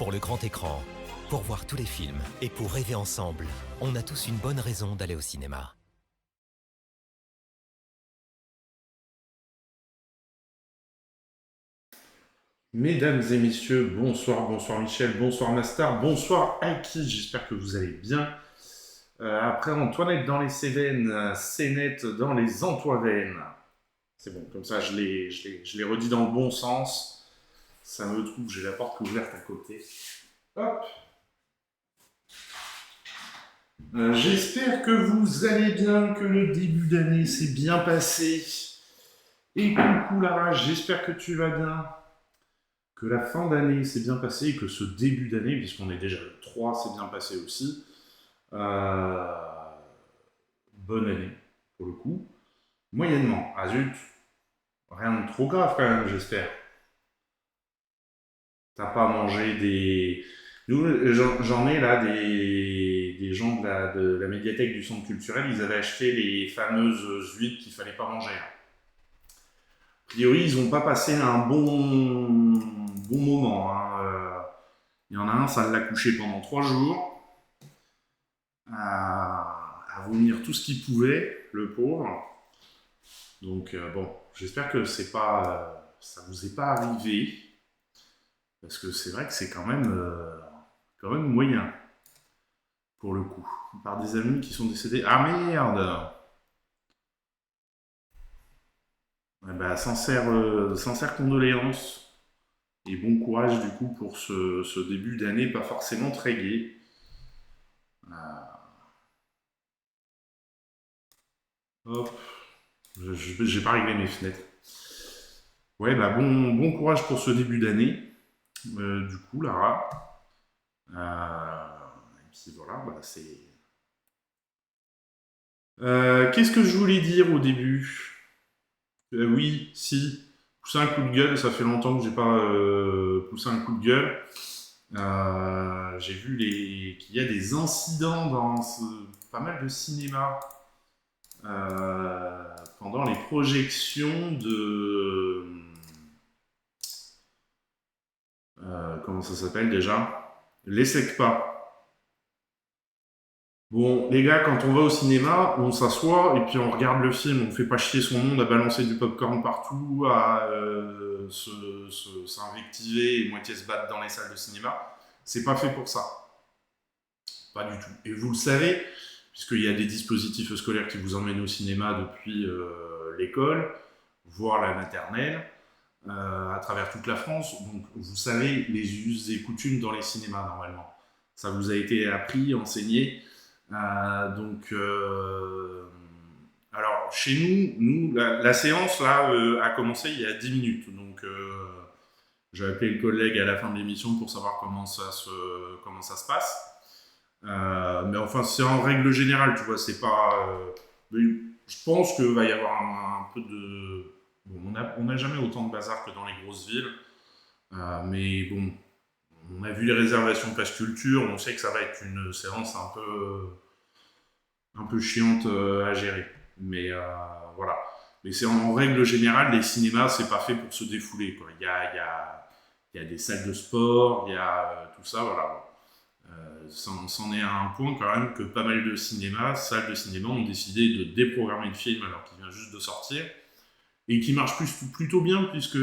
pour le grand écran, pour voir tous les films et pour rêver ensemble, on a tous une bonne raison d'aller au cinéma. Mesdames et messieurs, bonsoir, bonsoir Michel, bonsoir Mastar, bonsoir Aiki, j'espère que vous allez bien. Après Antoinette dans les Cévennes, Cénette dans les Antoivennes. C'est bon, comme ça je l'ai redit dans le bon sens. Ça me trouve, j'ai la porte ouverte à côté. Hop. J'espère que vous allez bien, que le début d'année s'est bien passé. Et coucou Lara, j'espère que tu vas bien. Que la fin d'année s'est bien passée, que ce début d'année, puisqu'on est déjà le 3, s'est bien passé aussi. Euh, Bonne année, pour le coup. Moyennement. Ah zut, rien de trop grave quand même, j'espère. T'as pas mangé des... Nous, j'en ai là des gens de la médiathèque du centre culturel, ils avaient acheté les fameuses huîtres qu'il fallait pas manger. A priori, ils n'ont pas passé un bon moment. Hein. Il y en a un, ça l'a couché pendant 3 jours, à vomir tout ce qu'il pouvait, le pauvre. Donc bon, j'espère que ça vous est pas arrivé, parce que c'est vrai que c'est quand même moyen, pour le coup. Par des amis qui sont décédés. Ah merde. Eh ben, sincère condoléances et bon courage du coup pour ce début d'année pas forcément très gai. Hop, j'ai pas réglé mes fenêtres. Ouais, bah bon courage pour ce début d'année. Du coup, Lara. Et puis voilà, bah, c'est. Qu'est-ce que je voulais dire au début? Oui, si. Pousser un coup de gueule, ça fait longtemps que j'ai pas poussé un coup de gueule. J'ai vu qu'il y a des incidents dans pas mal de cinéma pendant les projections de. Comment ça s'appelle déjà? Les SECPA. Bon, les gars, quand on va au cinéma, on s'assoit et puis on regarde le film. On fait pas chier son monde à balancer du popcorn partout, à s'invectiver et moitié se battre dans les salles de cinéma. C'est pas fait pour ça. Pas du tout. Et vous le savez, puisqu'il y a des dispositifs scolaires qui vous emmènent au cinéma depuis l'école, voire la maternelle, à travers toute la France. Donc vous savez les us et coutumes dans les cinémas normalement. Ça vous a été appris, enseigné. Alors chez nous la séance là a commencé il y a 10 minutes. Donc j'ai appelé le collègue à la fin de l'émission pour savoir comment ça se passe. Mais enfin, c'est en règle générale, tu vois, c'est pas. Je pense qu'il va y avoir un peu de. Bon, on n'a jamais autant de bazar que dans les grosses villes. Mais bon, on a vu les réservations Pass Culture, on sait que ça va être une séance un peu chiante à gérer. Mais voilà. Mais c'est en règle générale, les cinémas, c'est pas fait pour se défouler. Quoi. Il y a des salles de sport, il y a tout ça, voilà. C'en est à un point quand même que pas mal de salles de cinéma ont décidé de déprogrammer le film alors qu'il vient juste de sortir et qui marche plutôt bien puisque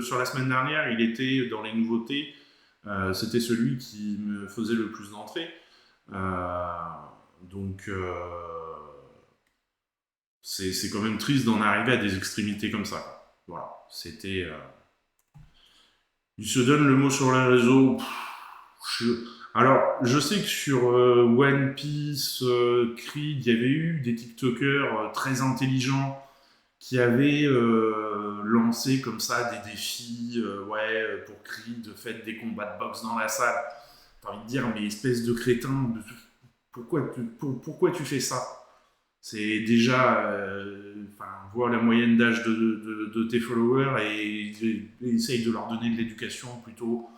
sur la semaine dernière il était dans les nouveautés, c'était celui qui me faisait le plus d'entrées. Donc c'est quand même triste d'en arriver à des extrémités comme ça. Voilà, c'était. Il se donne le mot sur les réseaux. Alors, je sais que sur One Piece, Creed, il y avait eu des TikTokers très intelligents qui avaient lancé comme ça des défis, pour Creed, faites des combats de boxe dans la salle. T'as envie de dire, mais espèce de crétin, pourquoi tu fais ça? C'est déjà, vois la moyenne d'âge de tes followers et essaye de leur donner de l'éducation plutôt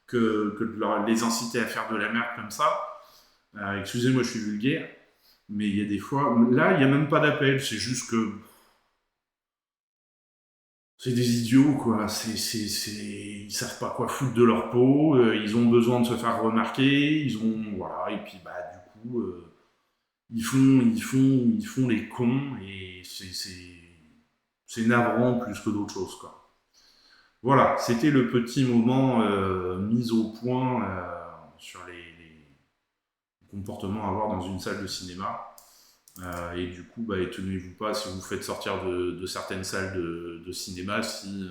que de les inciter à faire de la merde comme ça. Excusez-moi, je suis vulgaire, mais il y a des fois, là, il n'y a même pas d'appel, c'est juste que c'est des idiots, quoi. Ils savent pas quoi foutre de leur peau. Ils ont besoin de se faire remarquer. Voilà. Et puis, du coup, ils font les cons et c'est navrant plus que d'autres choses, quoi. Voilà, c'était le petit moment mis au point sur les comportements à avoir dans une salle de cinéma. Et du coup, étonnez-vous pas si vous faites sortir de certaines salles de cinéma, si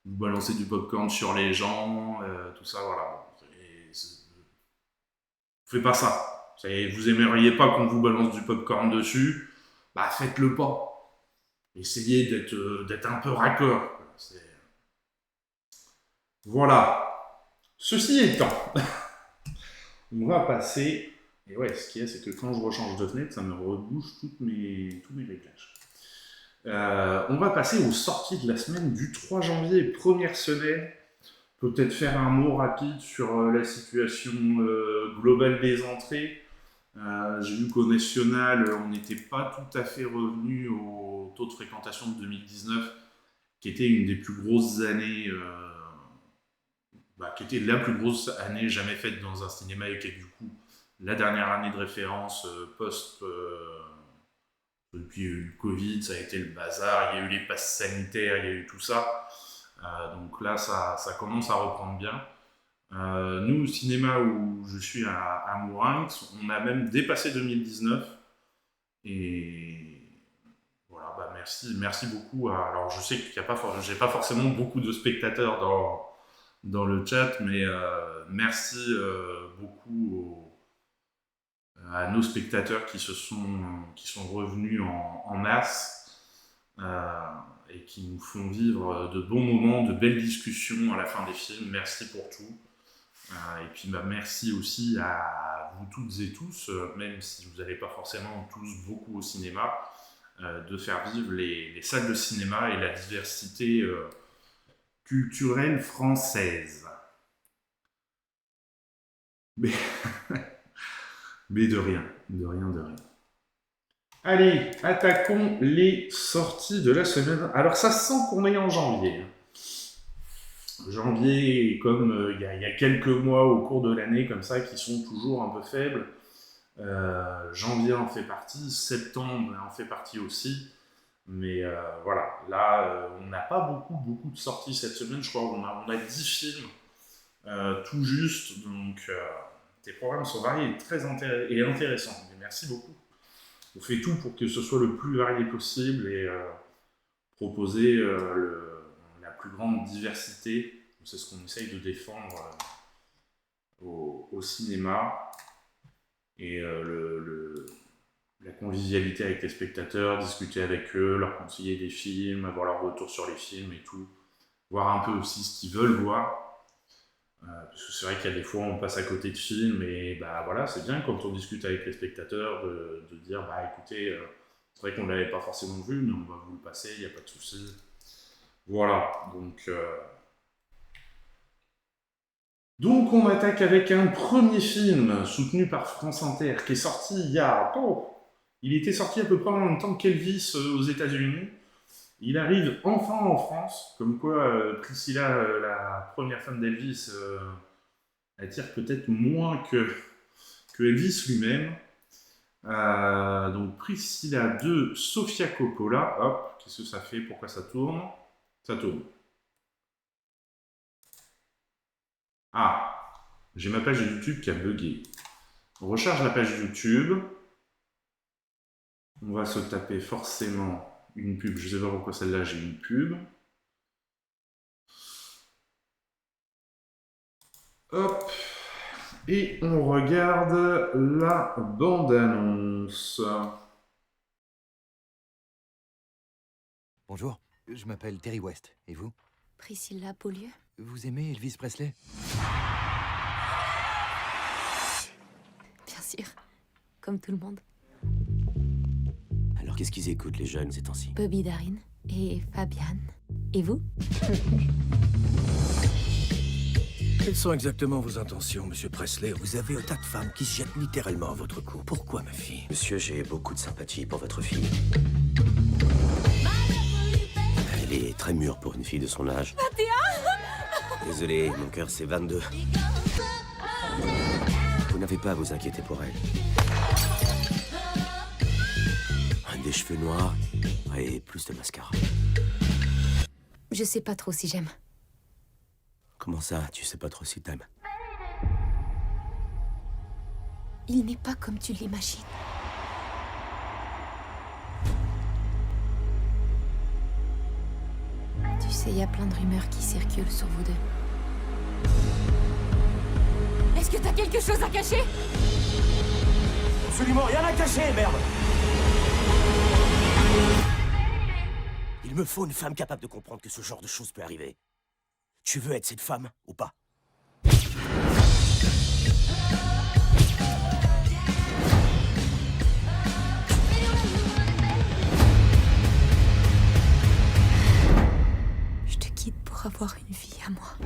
vous balancez du popcorn sur les gens, tout ça, voilà. Faites pas ça. Vous aimeriez pas qu'on vous balance du popcorn dessus, faites-le pas. Essayez d'être un peu raccord. Voilà. Ceci étant, on va passer. Et ouais, ce qu'il y a, c'est que quand je rechange de fenêtre, ça me rebouche tous mes réglages. On va passer aux sorties de la semaine du 3 janvier, première semaine. Peut-être faire un mot rapide sur la situation globale des entrées. J'ai vu qu'au national, on n'était pas tout à fait revenu au taux de fréquentation de 2019, qui était une des plus grosses années, qui était la plus grosse année jamais faite dans un cinéma et qui est du coup la dernière année de référence depuis le Covid, ça a été le bazar, il y a eu les passes sanitaires, il y a eu tout ça. Donc là, ça commence à reprendre bien. Nous, au cinéma où je suis à Mourinx, on a même dépassé 2019. Et voilà, merci beaucoup. Alors, je sais qu'il n'y a pas, j'ai pas forcément beaucoup de spectateurs dans le chat, mais merci beaucoup à nos spectateurs qui sont revenus en masse et qui nous font vivre de bons moments, de belles discussions à la fin des films. Merci pour tout. Et puis merci aussi à vous toutes et tous, même si vous n'allez pas forcément tous beaucoup au cinéma, de faire vivre les salles de cinéma et la diversité culturelle française. Mais de rien. Allez, attaquons les sorties de la semaine. Alors ça sent qu'on est en janvier. Janvier, comme il y a quelques mois au cours de l'année comme ça, qui sont toujours un peu faibles. Janvier en fait partie, septembre en fait partie aussi. Mais voilà, là, on n'a pas beaucoup de sorties cette semaine. Je crois qu'on a 10 films tout juste. Donc, tes programmes sont variés et intéressants. Mais merci beaucoup. On fait tout pour que ce soit le plus varié possible et proposer la plus grande diversité. C'est ce qu'on essaye de défendre au cinéma. Et la convivialité avec les spectateurs, discuter avec eux, leur conseiller des films, avoir leur retour sur les films et tout. Voir un peu aussi ce qu'ils veulent voir. Parce que c'est vrai qu'il y a des fois on passe à côté de films et voilà, c'est bien quand on discute avec les spectateurs de dire écoutez, c'est vrai qu'on ne l'avait pas forcément vu, mais on va vous le passer, il n'y a pas de souci. Voilà, donc on attaque avec un premier film soutenu par France Inter qui est sorti il était sorti à peu près en même temps qu'Elvis aux États-Unis. Il arrive enfin en France, comme quoi Priscilla, la première femme d'Elvis, attire peut-être moins que Elvis lui-même. Donc Priscilla de Sofia Coppola. Hop, qu'est-ce que ça fait? Pourquoi ça tourne? Ça tourne. Ah, j'ai ma page YouTube qui a bugué. On recharge la page YouTube. On va se taper forcément une pub. Je sais pas pourquoi celle-là j'ai une pub. Hop. Et on regarde la bande-annonce. Bonjour, je m'appelle Terry West. Et vous? Priscilla Beaulieu. Vous aimez Elvis Presley? Bien sûr, comme tout le monde. Alors qu'est-ce qu'ils écoutent les jeunes ces temps-ci? Bobby Darin et Fabian. Et vous? Quelles sont exactement vos intentions, monsieur Presley? Vous avez un tas de femmes qui se jettent littéralement à votre cou. Pourquoi, ma fille? Monsieur, j'ai beaucoup de sympathie pour votre fille. Elle est très très mûr pour une fille de son âge. 21. Désolé, mon cœur c'est 22. Vous n'avez pas à vous inquiéter pour elle. Des cheveux noirs et plus de mascara. Je sais pas trop si j'aime. Comment ça, tu sais pas trop si t'aimes? Il n'est pas comme tu l'imagines. Tu sais, il y a plein de rumeurs qui circulent sur vous deux. Est-ce que t'as quelque chose à cacher? Absolument rien à cacher, merde! Il me faut une femme capable de comprendre que ce genre de choses peut arriver. Tu veux être cette femme ou pas? Je te quitte pour avoir une vie à moi.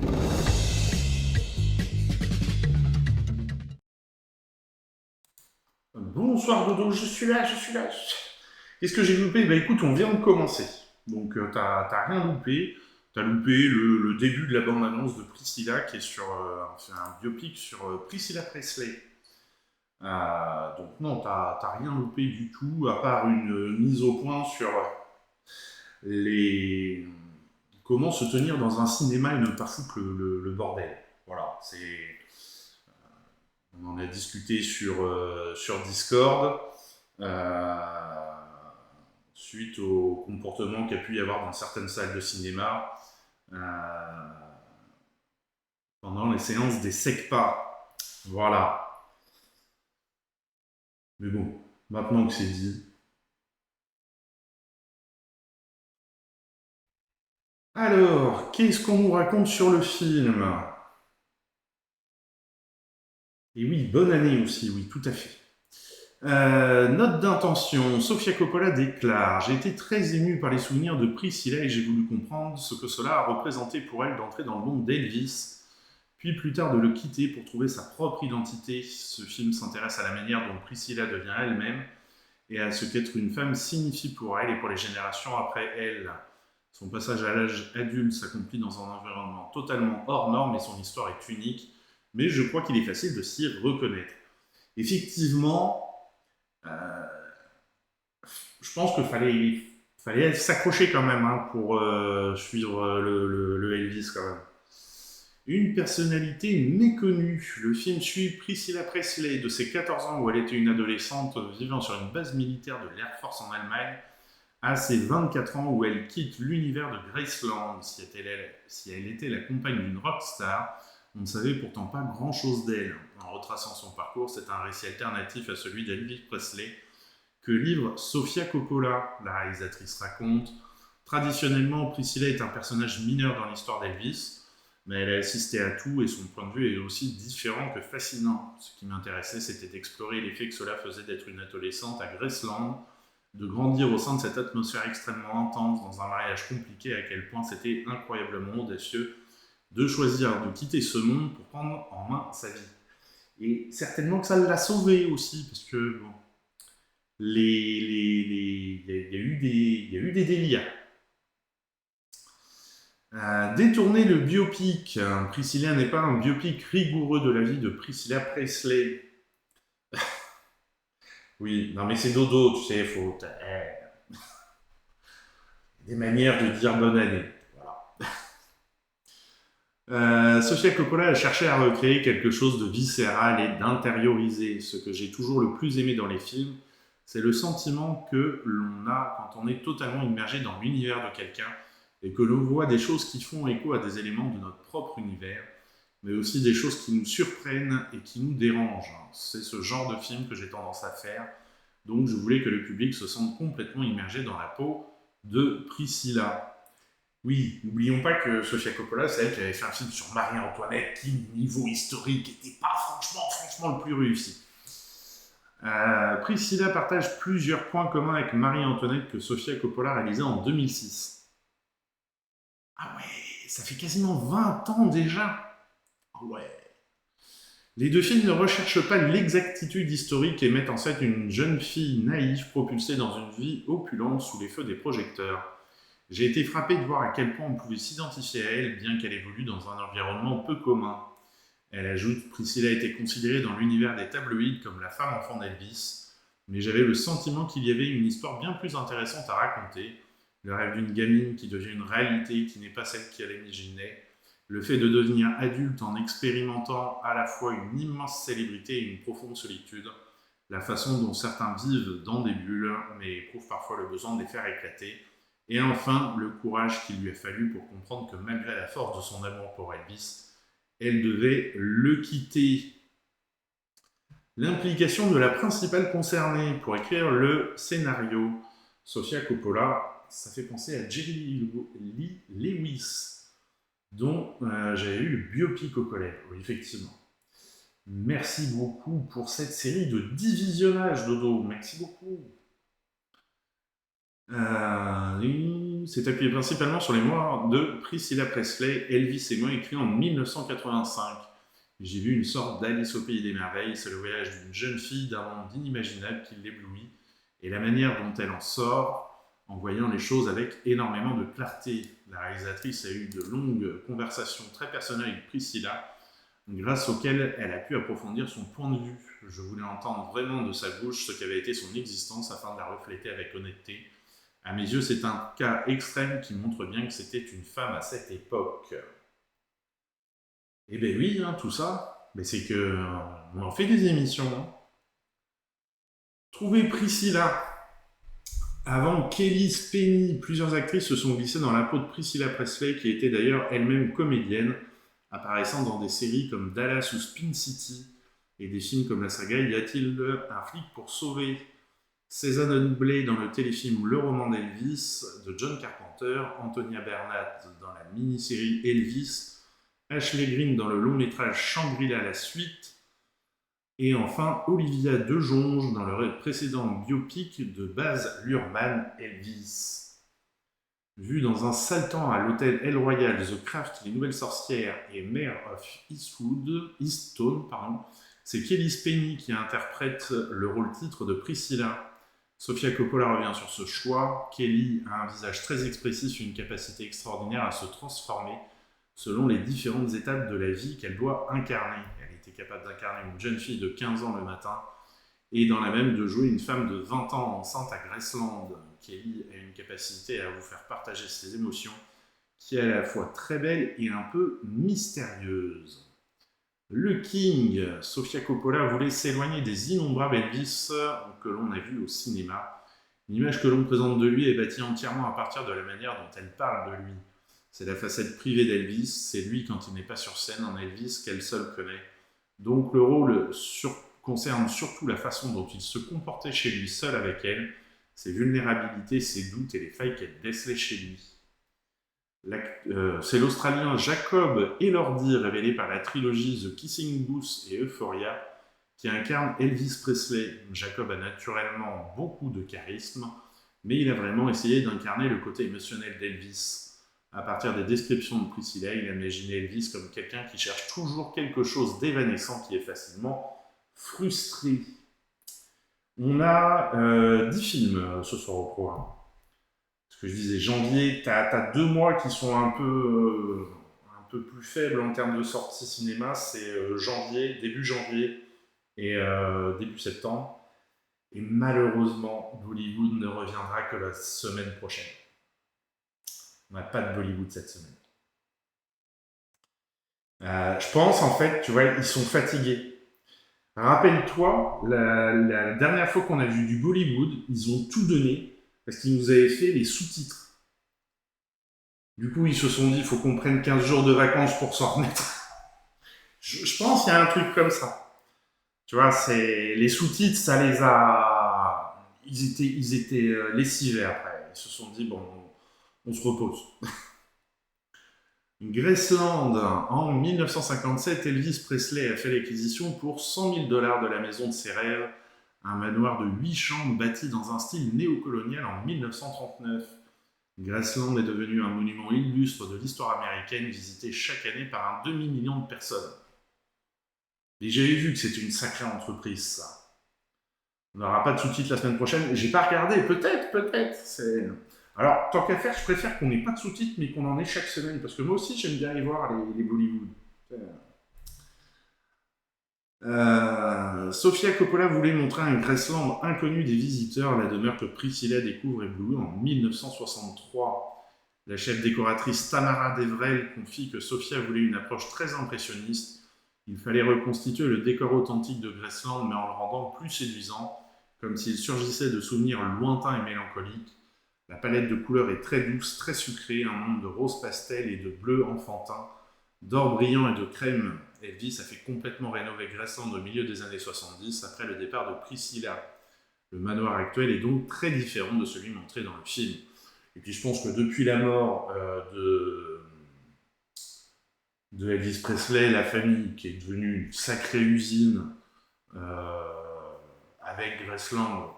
Bonsoir Dodo, je suis là. Qu'est-ce que j'ai loupé? Bah écoute, on vient de commencer. Donc t'as rien loupé. T'as loupé le début de la bande-annonce de Priscilla, qui est sur c'est un biopic sur Priscilla Presley. Donc non, t'as rien loupé du tout, à part une mise au point sur comment se tenir dans un cinéma et ne pas foutre le bordel. Voilà, on en a discuté sur Discord. Suite au comportement qu'il y a pu y avoir dans certaines salles de cinéma pendant les séances des SECPA. Voilà. Mais bon, maintenant que c'est dit. Alors, qu'est-ce qu'on nous raconte sur le film? Et oui, bonne année aussi, oui, tout à fait. Note d'intention, Sofia Coppola déclare: j'ai été très ému par les souvenirs de Priscilla et j'ai voulu comprendre ce que cela a représenté pour elle d'entrer dans le monde d'Elvis, puis plus tard de le quitter pour trouver sa propre identité. Ce film s'intéresse à la manière dont Priscilla devient elle-même et à ce qu'être une femme signifie pour elle et pour les générations après elle. Son passage à l'âge adulte s'accomplit dans un environnement totalement hors norme et son histoire est unique, mais je crois qu'il est facile de s'y reconnaître. Effectivement, je pense qu'il fallait s'accrocher quand même pour suivre le Elvis quand même. Une personnalité méconnue. Le film suit Priscilla Presley de ses 14 ans où elle était une adolescente vivant sur une base militaire de l'Air Force en Allemagne à ses 24 ans où elle quitte l'univers de Graceland. Si elle était la compagne d'une rockstar, on ne savait pourtant pas grand-chose d'elle. En retraçant son parcours, c'est un récit alternatif à celui d'Elvis Presley que livre Sofia Coppola. La réalisatrice raconte: traditionnellement, Priscilla est un personnage mineur dans l'histoire d'Elvis, mais elle a assisté à tout et son point de vue est aussi différent que fascinant. Ce qui m'intéressait, c'était d'explorer l'effet que cela faisait d'être une adolescente à Graceland, de grandir au sein de cette atmosphère extrêmement intense, dans un mariage compliqué, à quel point c'était incroyablement audacieux de choisir de quitter ce monde pour prendre en main sa vie. Et certainement que ça l'a sauvé aussi, parce que bon, il y a eu des délires. Détourner le biopic. Priscilla n'est pas un biopic rigoureux de la vie de Priscilla Presley. Oui, non mais c'est dodo, tu sais, faut... des manières de dire bonne année. Sofia Coppola a cherché à recréer quelque chose de viscéral et d'intériorisé. Ce que j'ai toujours le plus aimé dans les films, c'est le sentiment que l'on a quand on est totalement immergé dans l'univers de quelqu'un et que l'on voit des choses qui font écho à des éléments de notre propre univers, mais aussi des choses qui nous surprennent et qui nous dérangent. C'est ce genre de film que j'ai tendance à faire, donc je voulais que le public se sente complètement immergé dans la peau de Priscilla. Oui, n'oublions pas que Sofia Coppola, c'est elle qui avait fait un film sur Marie-Antoinette qui, niveau historique, n'était pas franchement le plus réussi. Priscilla partage plusieurs points communs avec Marie-Antoinette que Sofia Coppola réalisait en 2006. Ah ouais, ça fait quasiment 20 ans déjà. Ah ouais. Les deux films ne recherchent pas l'exactitude historique et mettent en scène une jeune fille naïve propulsée dans une vie opulente sous les feux des projecteurs. J'ai été frappé de voir à quel point on pouvait s'identifier à elle, bien qu'elle évolue dans un environnement peu commun. Elle ajoute, Priscilla était considérée dans l'univers des tabloïds comme la femme enfant d'Elvis, mais j'avais le sentiment qu'il y avait une histoire bien plus intéressante à raconter, le rêve d'une gamine qui devient une réalité qui n'est pas celle qu'elle imaginait, le fait de devenir adulte en expérimentant à la fois une immense célébrité et une profonde solitude, la façon dont certains vivent dans des bulles, mais éprouvent parfois le besoin de les faire éclater, et enfin le courage qu'il lui a fallu pour comprendre que malgré la force de son amour pour Elvis, elle devait le quitter. L'implication de la principale concernée pour écrire le scénario, Sofia Coppola, ça fait penser à Jerry Lee Lewis, dont j'avais eu le biopic au collège, oui, effectivement. Merci beaucoup pour cette série de 10 visionnages, Dodo, merci beaucoup. C'est appuyé principalement sur les mémoires de Priscilla Presley, Elvis et moi, écrit en 1985. J'ai vu une sorte d'Alice au pays des merveilles, c'est le voyage d'une jeune fille d'un monde inimaginable qui l'éblouit, et la manière dont elle en sort, en voyant les choses avec énormément de clarté. La réalisatrice a eu de longues conversations très personnelles avec Priscilla, grâce auxquelles elle a pu approfondir son point de vue. Je voulais entendre vraiment de sa bouche ce qu'avait été son existence afin de la refléter avec honnêteté. À mes yeux, c'est un cas extrême qui montre bien que c'était une femme à cette époque. Eh bien oui, tout ça, mais c'est que on en fait des émissions. Trouver Priscilla. Avant Kelly Spenny, plusieurs actrices se sont glissées dans la peau de Priscilla Presley, qui était d'ailleurs elle-même comédienne, apparaissant dans des séries comme Dallas ou Spin City, et des films comme la saga Y a-t-il un flic pour sauver? César Blay dans le téléfilm Le roman d'Elvis de John Carpenter, Antonia Bernat dans la mini-série Elvis, Ashley Greene dans le long-métrage Shangri-La la suite, et enfin Olivia Dejonge dans le précédent biopic de Baz Luhrmann, Elvis. Vu dans un sale temps à l'hôtel El Royal, The Craft, Les Nouvelles Sorcières et Mayor of Easttown, c'est Kelly Spenny qui interprète le rôle titre de Priscilla. Sofia Coppola revient sur ce choix. Kelly a un visage très expressif et une capacité extraordinaire à se transformer selon les différentes étapes de la vie qu'elle doit incarner. Elle était capable d'incarner une jeune fille de 15 ans le matin et dans la même de jouer une femme de 20 ans enceinte à Graceland. Kelly a une capacité à vous faire partager ses émotions qui est à la fois très belle et un peu mystérieuse. Le King, Sofia Coppola voulait s'éloigner des innombrables Elvis que l'on a vus au cinéma. L'image que l'on présente de lui est bâtie entièrement à partir de la manière dont elle parle de lui. C'est la facette privée d'Elvis, c'est lui quand il n'est pas sur scène en Elvis qu'elle seule connaît. Donc le rôle concerne surtout la façon dont il se comportait chez lui seul avec elle, ses vulnérabilités, ses doutes et les failles qu'elle décelait chez lui. C'est l'Australien Jacob Elordi, révélé par la trilogie The Kissing Booth et Euphoria, qui incarne Elvis Presley. Jacob a naturellement beaucoup de charisme, mais il a vraiment essayé d'incarner le côté émotionnel d'Elvis. À partir des descriptions de Priscilla, il a imaginé Elvis comme quelqu'un qui cherche toujours quelque chose d'évanescent, qui est facilement frustré. On a 10 films ce soir au programme. Ce que je disais, janvier, t'as 2 mois qui sont un peu plus faibles en termes de sortie cinéma, c'est début janvier et début septembre. Et malheureusement, Bollywood ne reviendra que la semaine prochaine. On n'a pas de Bollywood cette semaine. Je pense en fait, tu vois, ils sont fatigués. Rappelle-toi, la dernière fois qu'on a vu du Bollywood, ils ont tout donné parce qu'ils nous avaient fait les sous-titres. Du coup, ils se sont dit, il faut qu'on prenne 15 jours de vacances pour s'en remettre. Je pense qu'il y a un truc comme ça. Tu vois, les sous-titres, ça les a... Ils étaient lessivés après. Ils se sont dit, bon, on se repose. Graceland, en 1957, Elvis Presley a fait l'acquisition pour $100 000 de la maison de ses rêves, un manoir de 8 chambres bâti dans un style néocolonial en 1939. Graceland est devenu un monument illustre de l'histoire américaine visité chaque année par un demi-million de personnes. Et j'avais vu que c'était une sacrée entreprise, ça. On n'aura pas de sous-titres la semaine prochaine. J'ai pas regardé, peut-être. Alors, tant qu'à faire, je préfère qu'on n'ait pas de sous-titres, mais qu'on en ait chaque semaine, parce que moi aussi, j'aime bien y voir les Bollywood. Sofia Coppola voulait montrer un Graceland inconnu des visiteurs, la demeure que Priscilla découvre éblouie en 1963. La chef décoratrice Tamara Devrel confie que Sofia voulait une approche très impressionniste. Il fallait reconstituer le décor authentique de Graceland, mais en le rendant plus séduisant, comme s'il surgissait de souvenirs lointains et mélancoliques. La palette de couleurs est très douce, très sucrée, un monde de rose pastel et de bleu enfantin, d'or brillant et de crème. Elvis a fait complètement rénover Graceland au milieu des années 70, après le départ de Priscilla. Le manoir actuel est donc très différent de celui montré dans le film. Et puis je pense que depuis la mort de Elvis Presley, la famille, qui est devenue une sacrée usine, avec Graceland,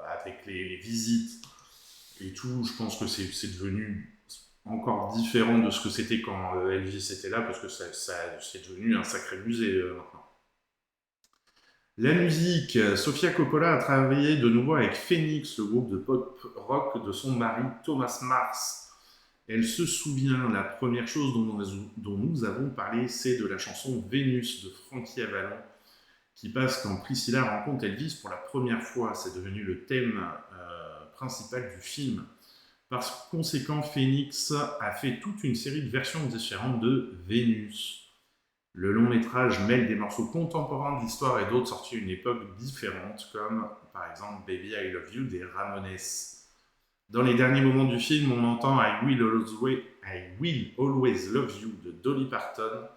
avec les visites et tout, je pense que c'est devenu encore différent de ce que c'était quand Elvis était là, parce que c'est devenu un sacré musée maintenant. La musique, Sofia Coppola a travaillé de nouveau avec Phoenix, le groupe de pop rock de son mari Thomas Mars. Elle se souvient, la première chose dont nous avons parlé, c'est de la chanson Vénus de Frankie Avalon, qui passe quand Priscilla rencontre Elvis pour la première fois. C'est devenu le thème principal du film. Par conséquent, Phoenix a fait toute une série de versions différentes de Vénus. Le long métrage mêle des morceaux contemporains de l'histoire et d'autres sortis à une époque différente, comme par exemple Baby I Love You des Ramones. Dans les derniers moments du film, on entend I Will Always Love You de Dolly Parton.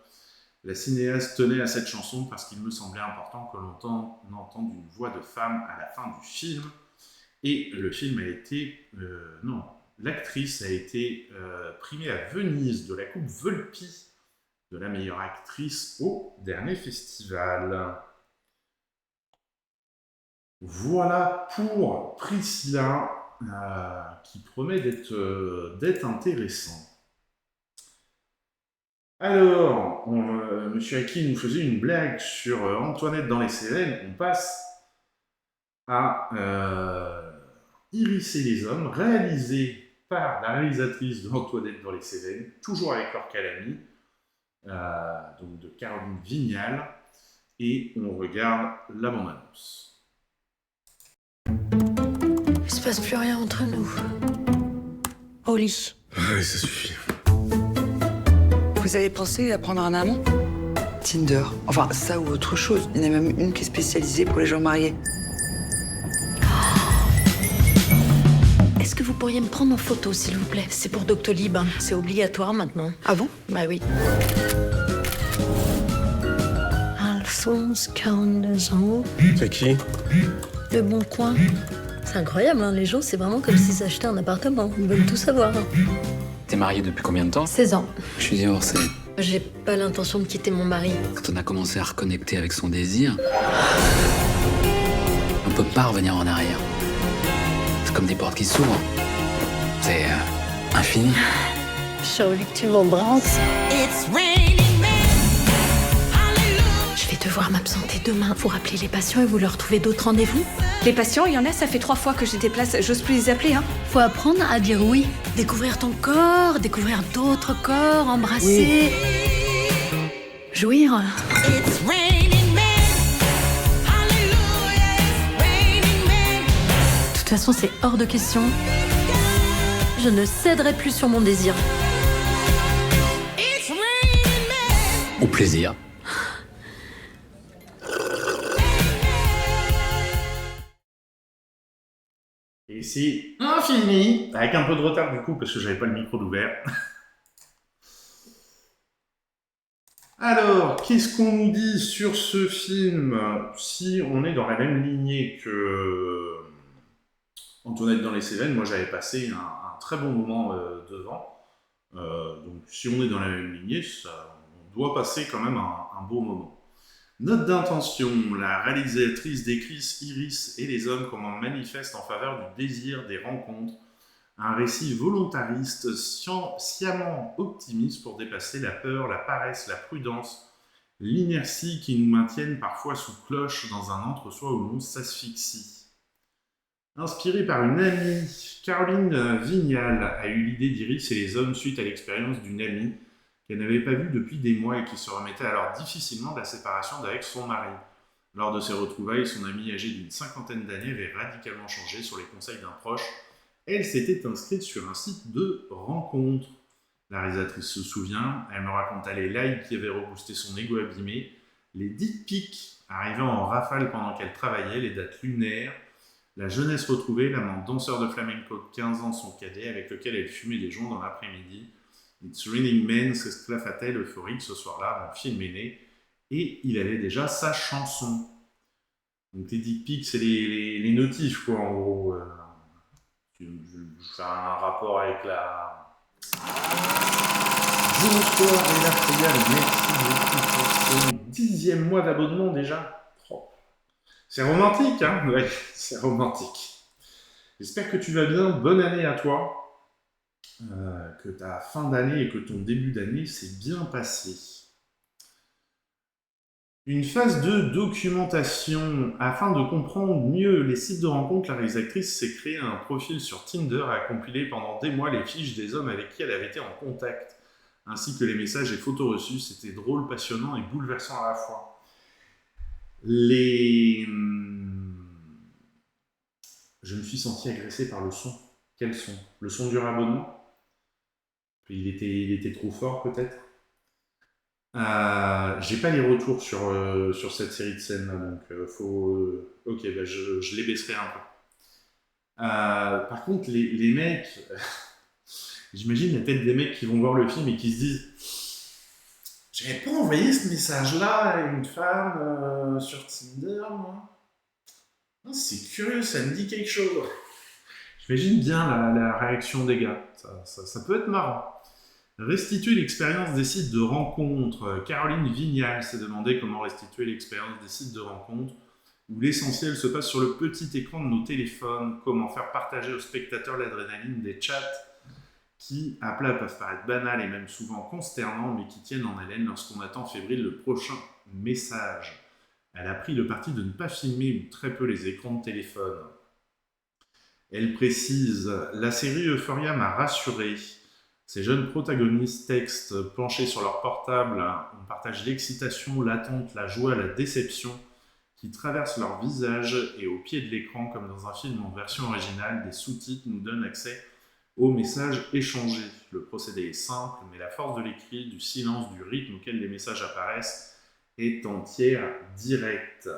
La cinéaste tenait à cette chanson parce qu'il me semblait important que l'on entende une voix de femme à la fin du film. Et le film a été... l'actrice a été primée à Venise de la coupe Volpi de la meilleure actrice au dernier festival. Voilà pour Priscilla, qui promet d'être intéressant. Alors, Monsieur Aki nous faisait une blague sur Antoinette dans les Cévennes. On passe à Iris et les hommes, réalisé par la réalisatrice de Antoinette dans les Cévennes, toujours avec Laure Calamy, donc de Caroline Vignal, et on regarde la bande-annonce. Il se passe plus rien entre nous. Au lit. Oui, ça suffit. Vous avez pensé à prendre un amant? Tinder. Enfin, ça ou autre chose. Il y en a même une qui est spécialisée pour les gens mariés. Est-ce que vous pourriez me prendre en photo, s'il vous plaît? C'est pour Doctolib, hein. C'est obligatoire maintenant. Ah bon? Bah oui. Alphonse, 42 ans. C'est qui? Le Bon Coin. C'est incroyable, hein. Les gens, c'est vraiment comme s'ils achetaient un appartement. Ils veulent tout savoir. Hein. T'es mariée depuis combien de temps? 16 ans. Je suis divorcé. J'ai pas l'intention de quitter mon mari. Quand on a commencé à reconnecter avec son désir, on peut pas revenir en arrière. C'est comme des portes qui s'ouvrent. C'est infini. J'ai envie que tu m'embrasses. Je vais devoir m'absenter demain. Vous rappelez les patients et vous leur trouvez d'autres rendez-vous? Les patients, il y en a, ça fait 3 fois que je déplace. J'ose plus les appeler, hein. Faut apprendre à dire oui. Découvrir ton corps, découvrir d'autres corps, embrasser. Oui. Jouir. De toute façon, c'est hors de question. Je ne céderai plus sur mon désir. Au plaisir. Et c'est infini, avec un peu de retard du coup, parce que j'avais pas le micro d'ouvert. Alors, qu'est-ce qu'on nous dit sur ce film? Si on est dans la même lignée que Antoinette dans les Cévennes, moi j'avais passé un très bon moment devant. Donc si on est dans la même lignée, on doit passer quand même un beau moment. Note d'intention, la réalisatrice décrit Iris et les hommes comme un manifeste en faveur du désir, des rencontres, un récit volontariste, sciemment optimiste pour dépasser la peur, la paresse, la prudence, l'inertie qui nous maintiennent parfois sous cloche dans un entre-soi où l'on s'asphyxie. Inspirée par une amie, Caroline Vignal a eu l'idée d'Iris et les hommes suite à l'expérience d'une amie qu'elle n'avait pas vue depuis des mois et qui se remettait alors difficilement de la séparation d'avec son mari. Lors de ces retrouvailles, son amie âgée d'une cinquantaine d'années avait radicalement changé sur les conseils d'un proche. Elle s'était inscrite sur un site de rencontre. La réalisatrice se souvient, elle me raconta les likes qui avaient reboosté son ego abîmé, les dick pics arrivant en rafale pendant qu'elle travaillait, les dates lunaires, la jeunesse retrouvée, l'amant danseur de flamenco de 15 ans, son cadet, avec lequel elle fumait des joints dans l'après-midi. It's Raining Men, s'esclaffa-t-elle euphorique ce soir-là, mon film est né, et il avait déjà sa chanson. Donc tes dick pics, c'est les notifs, quoi, en gros. Je fais un rapport avec la... Bonsoir et la prière, merci beaucoup pour ce 10e mois d'abonnement déjà. Oh. C'est romantique, hein? Ouais, c'est romantique. J'espère que tu vas bien, bonne année à toi. Que ta fin d'année et que ton début d'année s'est bien passé. Une phase de documentation. Afin de comprendre mieux les sites de rencontres, la réalisatrice s'est créé un profil sur Tinder et a compilé pendant des mois les fiches des hommes avec qui elle avait été en contact, ainsi que les messages et photos reçus. C'était drôle, passionnant et bouleversant à la fois. Je me suis senti agressé par le son. Quel son? Le son du rabonnement? Il était trop fort peut-être. J'ai pas les retours sur cette série de scènes là, donc faut. Ok, bah je les baisserai un peu. Par contre, les mecs, j'imagine la tête des mecs qui vont voir le film et qui se disent, j'avais pas envoyé ce message-là à une femme sur Tinder, moi. Non, c'est curieux, ça me dit quelque chose. J'imagine bien la réaction des gars. Ça peut être marrant. Restituer l'expérience des sites de rencontres. Caroline Vignal s'est demandé comment restituer l'expérience des sites de rencontres où l'essentiel se passe sur le petit écran de nos téléphones, comment faire partager aux spectateurs l'adrénaline des chats qui, à plat, peuvent paraître banals et même souvent consternants, mais qui tiennent en haleine lorsqu'on attend fébrile le prochain message. Elle a pris le parti de ne pas filmer ou très peu les écrans de téléphone. Elle précise « La série Euphoria m'a rassuré. Ces jeunes protagonistes textent penchés sur leur portable, on partage l'excitation, l'attente, la joie, la déception qui traversent leur visage et au pied de l'écran comme dans un film en version originale, des sous-titres nous donnent accès aux messages échangés. Le procédé est simple, mais la force de l'écrit, du silence, du rythme auquel les messages apparaissent est entière, directe.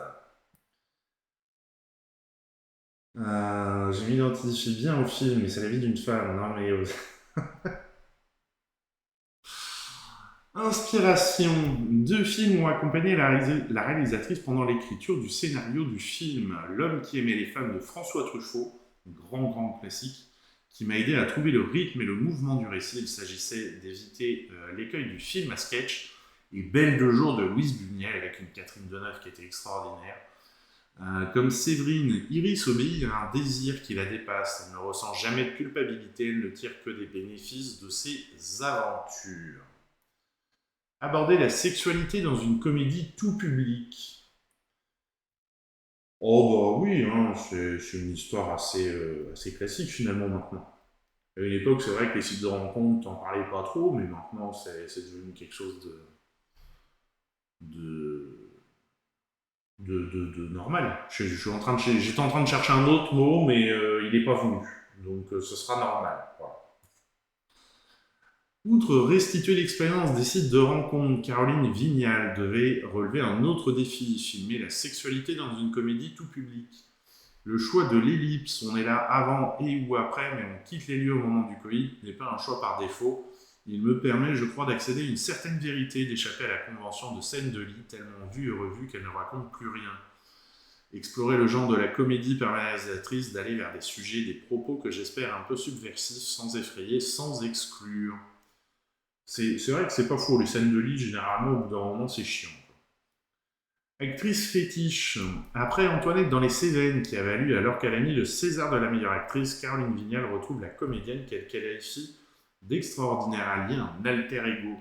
Je m'identifie bien au film, mais c'est la vie d'une femme, non mais... Inspiration. 2 films ont accompagné la réalisatrice pendant l'écriture du scénario du film. L'homme qui aimait les femmes de François Truffaut, grand classique, qui m'a aidé à trouver le rythme et le mouvement du récit. Il s'agissait d'éviter l'écueil du film à sketch, et Belle de jour de Louise Buñuel avec une Catherine Deneuve qui était extraordinaire. Comme Séverine, Iris obéit à un désir qui la dépasse. Elle ne ressent jamais de culpabilité, elle ne tire que des bénéfices de ses aventures. Aborder la sexualité dans une comédie tout public. Oh bah oui, hein, c'est une histoire assez classique finalement maintenant. À une époque, c'est vrai que les sites de rencontres, t'en parlais pas trop, mais maintenant c'est devenu quelque chose de normal. J'étais en train de chercher un autre mot, mais il n'est pas venu. Donc ce sera normal. Voilà. Outre restituer l'expérience des sites de rencontres, Caroline Vignal devait relever un autre défi, filmer la sexualité dans une comédie tout public. Le choix de l'ellipse, on est là avant et ou après, mais on quitte les lieux au moment du Covid, n'est pas un choix par défaut. Il me permet, je crois, d'accéder à une certaine vérité, d'échapper à la convention de scène de lit, tellement vue et revue qu'elle ne raconte plus rien. Explorer le genre de la comédie permet à la réalisatrice d'aller vers des sujets, des propos que j'espère un peu subversifs, sans effrayer, sans exclure. C'est vrai que c'est pas faux, les scènes de lit, généralement, au bout d'un moment, c'est chiant. Actrice fétiche. Après Antoinette dans Les Cévennes, qui a valu à Laure Calamy le César de la meilleure actrice, Caroline Vignal retrouve la comédienne qu'elle qualifie d'extraordinaire, alliée, un alter ego.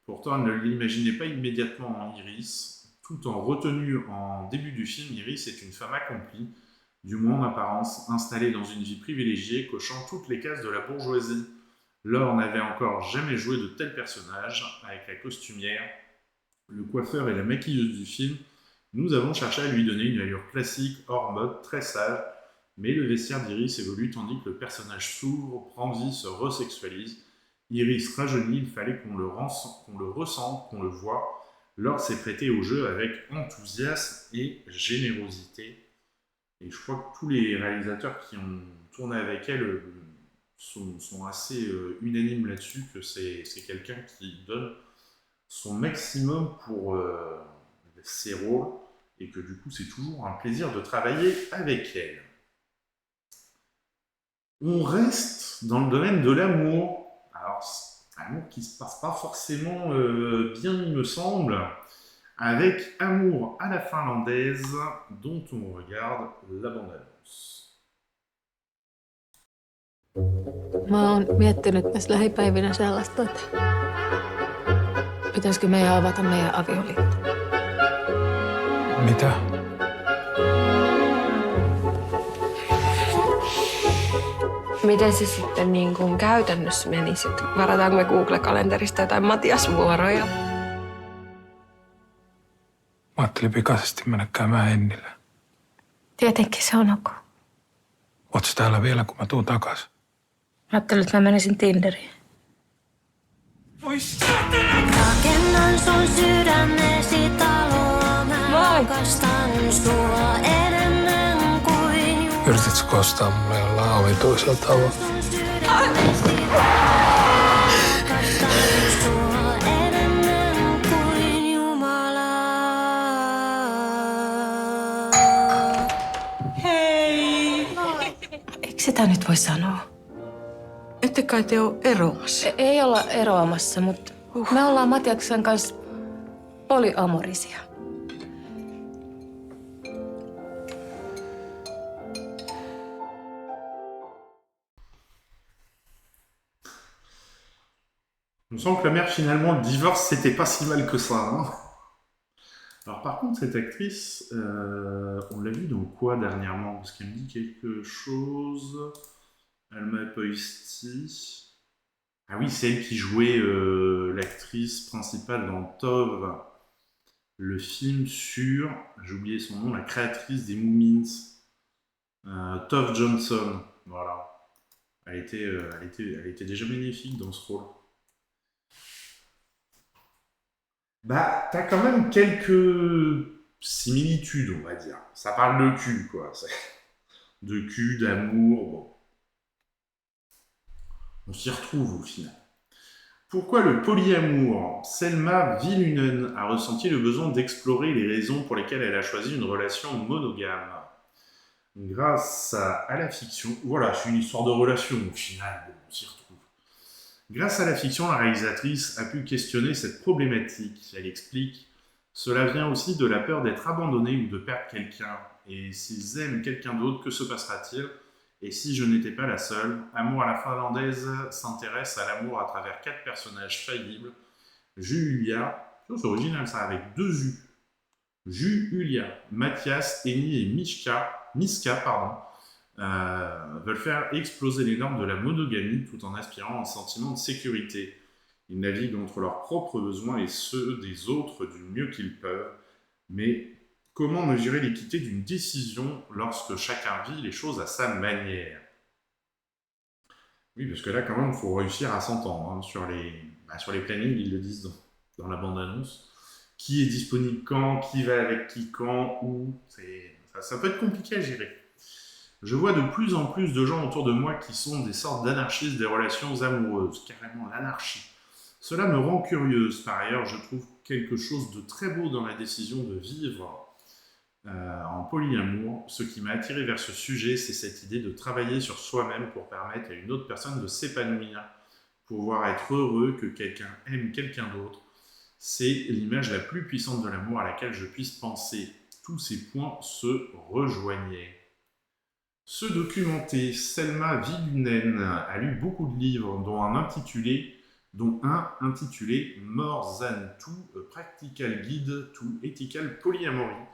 Pourtant, elle ne l'imaginait pas immédiatement en Iris. Tout en retenue en début du film, Iris est une femme accomplie, du moins en apparence, installé dans une vie privilégiée, cochant toutes les cases de la bourgeoisie. Laure n'avait encore jamais joué de tel personnage. Avec la costumière, le coiffeur et la maquilleuse du film, nous avons cherché à lui donner une allure classique, hors mode, très sage, mais le vestiaire d'Iris évolue tandis que le personnage s'ouvre, prend vie, se resexualise. Iris rajeunit, il fallait qu'on le ressente, qu'on le voit. Laure s'est prêtée au jeu avec enthousiasme et générosité. Et je crois que tous les réalisateurs qui ont tourné avec elle sont assez unanimes là-dessus, que c'est quelqu'un qui donne son maximum pour ses rôles, et que du coup c'est toujours un plaisir de travailler avec elle. On reste dans le domaine de l'amour. Alors, c'est un amour qui se passe pas forcément bien, il me semble, avec Amour à la finlandaise, dont on regarde la bande-annonce. Mä oon miettinyt tässä lähipäivinä sellaista, että pitäisikö meidän avata meidän avioliitto. Mitä? Miten se sitten niin kuin käytännössä menisi? Varataanko me Google-kalenterista jotain Matias-vuoroja? Mä ajattelin pikaisesti mennä käymään Hennillä. Tietenkin se on ok. Oots täällä vielä, kun mä tuun takas? Mä ajattelin, että mä menisin Tinderiin. Rakennan sun sydämesi taloa, mä rakastan sua enemmän kuin Yrititkö kostaa mulle jollain omituisella tavalla? Eikö sitä nyt voi sanoa? Ette kai te ole eroamassa? Ei olla eroamassa, mutta me ollaan Matiaksen kanssa polyamorisia. Il me semble que la mère, finalement, le divorce, c'était pas si mal que ça. Hein. Alors, par contre, cette actrice, on l'a vue dans quoi dernièrement? Parce qu'elle me dit quelque chose. Alma Poisti. Ah oui, c'est elle qui jouait l'actrice principale dans Tove, le film sur, j'ai oublié son nom, la créatrice des Moomins, Tove Johnson. Voilà. Elle était déjà magnifique dans ce rôle. Bah, t'as quand même quelques similitudes, on va dire. Ça parle de cul, quoi. De cul, d'amour, bon. On s'y retrouve au final. Pourquoi le polyamour? Selma Vilunen a ressenti le besoin d'explorer les raisons pour lesquelles elle a choisi une relation monogame. Grâce à la fiction... Voilà, c'est une histoire de relation au final, bon, on s'y retrouve. Grâce à la fiction, la réalisatrice a pu questionner cette problématique. Elle explique « Cela vient aussi de la peur d'être abandonné ou de perdre quelqu'un. Et s'ils aiment quelqu'un d'autre, que se passera-t-il ? Et si je n'étais pas la seule, Amour à la finlandaise s'intéresse à l'amour à travers 4 personnages faillibles. Julia, c'est original ça, avec 2 U. Julia, Mathias, Eni et Miska, veulent faire exploser les normes de la monogamie tout en aspirant à un sentiment de sécurité. Ils naviguent entre leurs propres besoins et ceux des autres du mieux qu'ils peuvent. Mais comment mesurer l'équité d'une décision lorsque chacun vit les choses à sa manière? Oui, parce que là, quand même, il faut réussir à s'entendre. Hein, sur les plannings, ils le disent dans la bande-annonce. Qui est disponible quand, qui va avec qui quand, où. Ça peut être compliqué à gérer. Je vois de plus en plus de gens autour de moi qui sont des sortes d'anarchistes des relations amoureuses. Carrément l'anarchie. Cela me rend curieuse. Par ailleurs, je trouve quelque chose de très beau dans la décision de vivre en polyamour. Ce qui m'a attiré vers ce sujet, c'est cette idée de travailler sur soi-même pour permettre à une autre personne de s'épanouir, pouvoir être heureux que quelqu'un aime quelqu'un d'autre. C'est l'image la plus puissante de l'amour à laquelle je puisse penser. Tous ces points se rejoignaient. Se documenter, Selma Vilunen a lu beaucoup de livres, dont un intitulé More Than Two, A Practical Guide to Ethical Polyamory.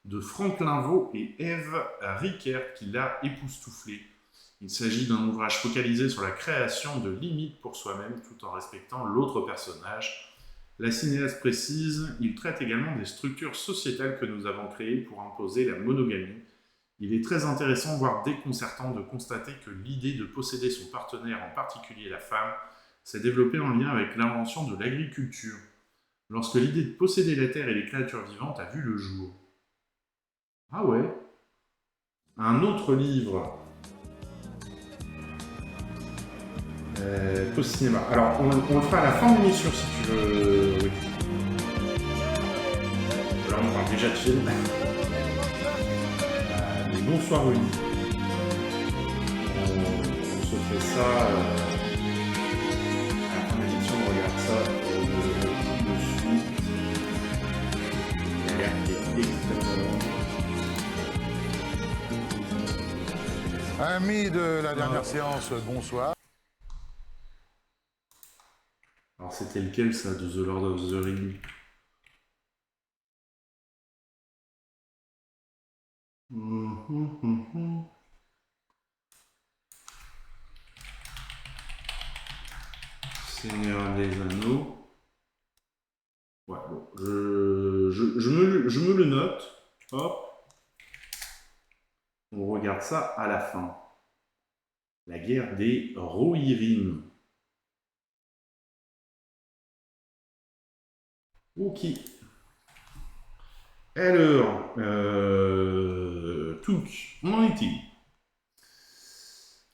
de Franklin Vaux et Eve Rickert qui l'a époustouflé. Il s'agit d'un ouvrage focalisé sur la création de limites pour soi-même tout en respectant l'autre personnage. La cinéaste précise, il traite également des structures sociétales que nous avons créées pour imposer la monogamie. Il est très intéressant, voire déconcertant, de constater que l'idée de posséder son partenaire, en particulier la femme, s'est développée en lien avec l'invention de l'agriculture, lorsque l'idée de posséder la terre et les créatures vivantes a vu le jour. Ah ouais. Un autre livre au cinéma. Alors, on le fera à la fin de l'émission si tu veux. Oui. Là, on parle déjà de film. Bonsoir Rudy. On se fait ça à la fin de l'émission, on regarde ça de suite. Il a l'air extrêmement long. Amis de la dernière séance, bonsoir. Alors c'était lequel ça, de The Lord of the Rings? Seigneur des Anneaux. Ouais, bon, je me le note. Hop. On regarde ça à la fin. La guerre des Rohirrim. Ok. Alors, Touk, on en était.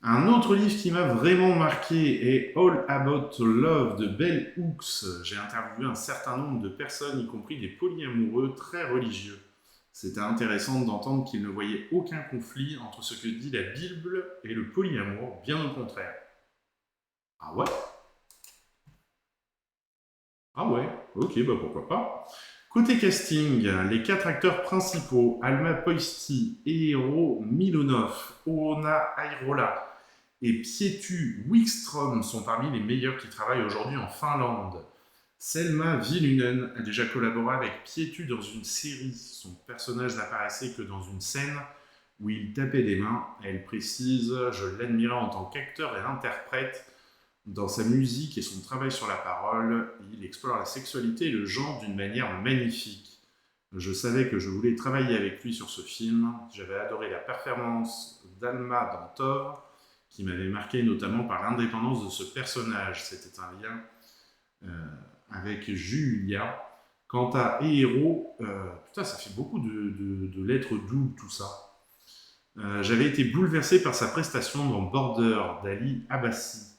Un autre livre qui m'a vraiment marqué est All About Love de Bell Hooks. J'ai interviewé un certain nombre de personnes, y compris des polyamoureux très religieux. C'était intéressant d'entendre qu'ils ne voyaient aucun conflit entre ce que dit la Bible et le polyamour, bien au contraire. Ah ouais? Ah ouais, ok, bah pourquoi pas. Côté casting, les 4 acteurs principaux, Alma Poisty, Eero Milonov, Oona Airola et Pietu Wikström sont parmi les meilleurs qui travaillent aujourd'hui en Finlande. Selma Vilunen a déjà collaboré avec Pietu dans une série. Son personnage n'apparaissait que dans une scène où il tapait des mains. Elle précise « Je l'admirais en tant qu'acteur et interprète. Dans sa musique et son travail sur la parole, il explore la sexualité et le genre d'une manière magnifique. Je savais que je voulais travailler avec lui sur ce film. J'avais adoré la performance d'Alma dans Thor, qui m'avait marqué notamment par l'indépendance de ce personnage. C'était un lien avec Julia. Quant à Eero, putain, ça fait beaucoup de lettres doubles, tout ça. J'avais été bouleversé par sa prestation dans Border d'Ali Abbasi.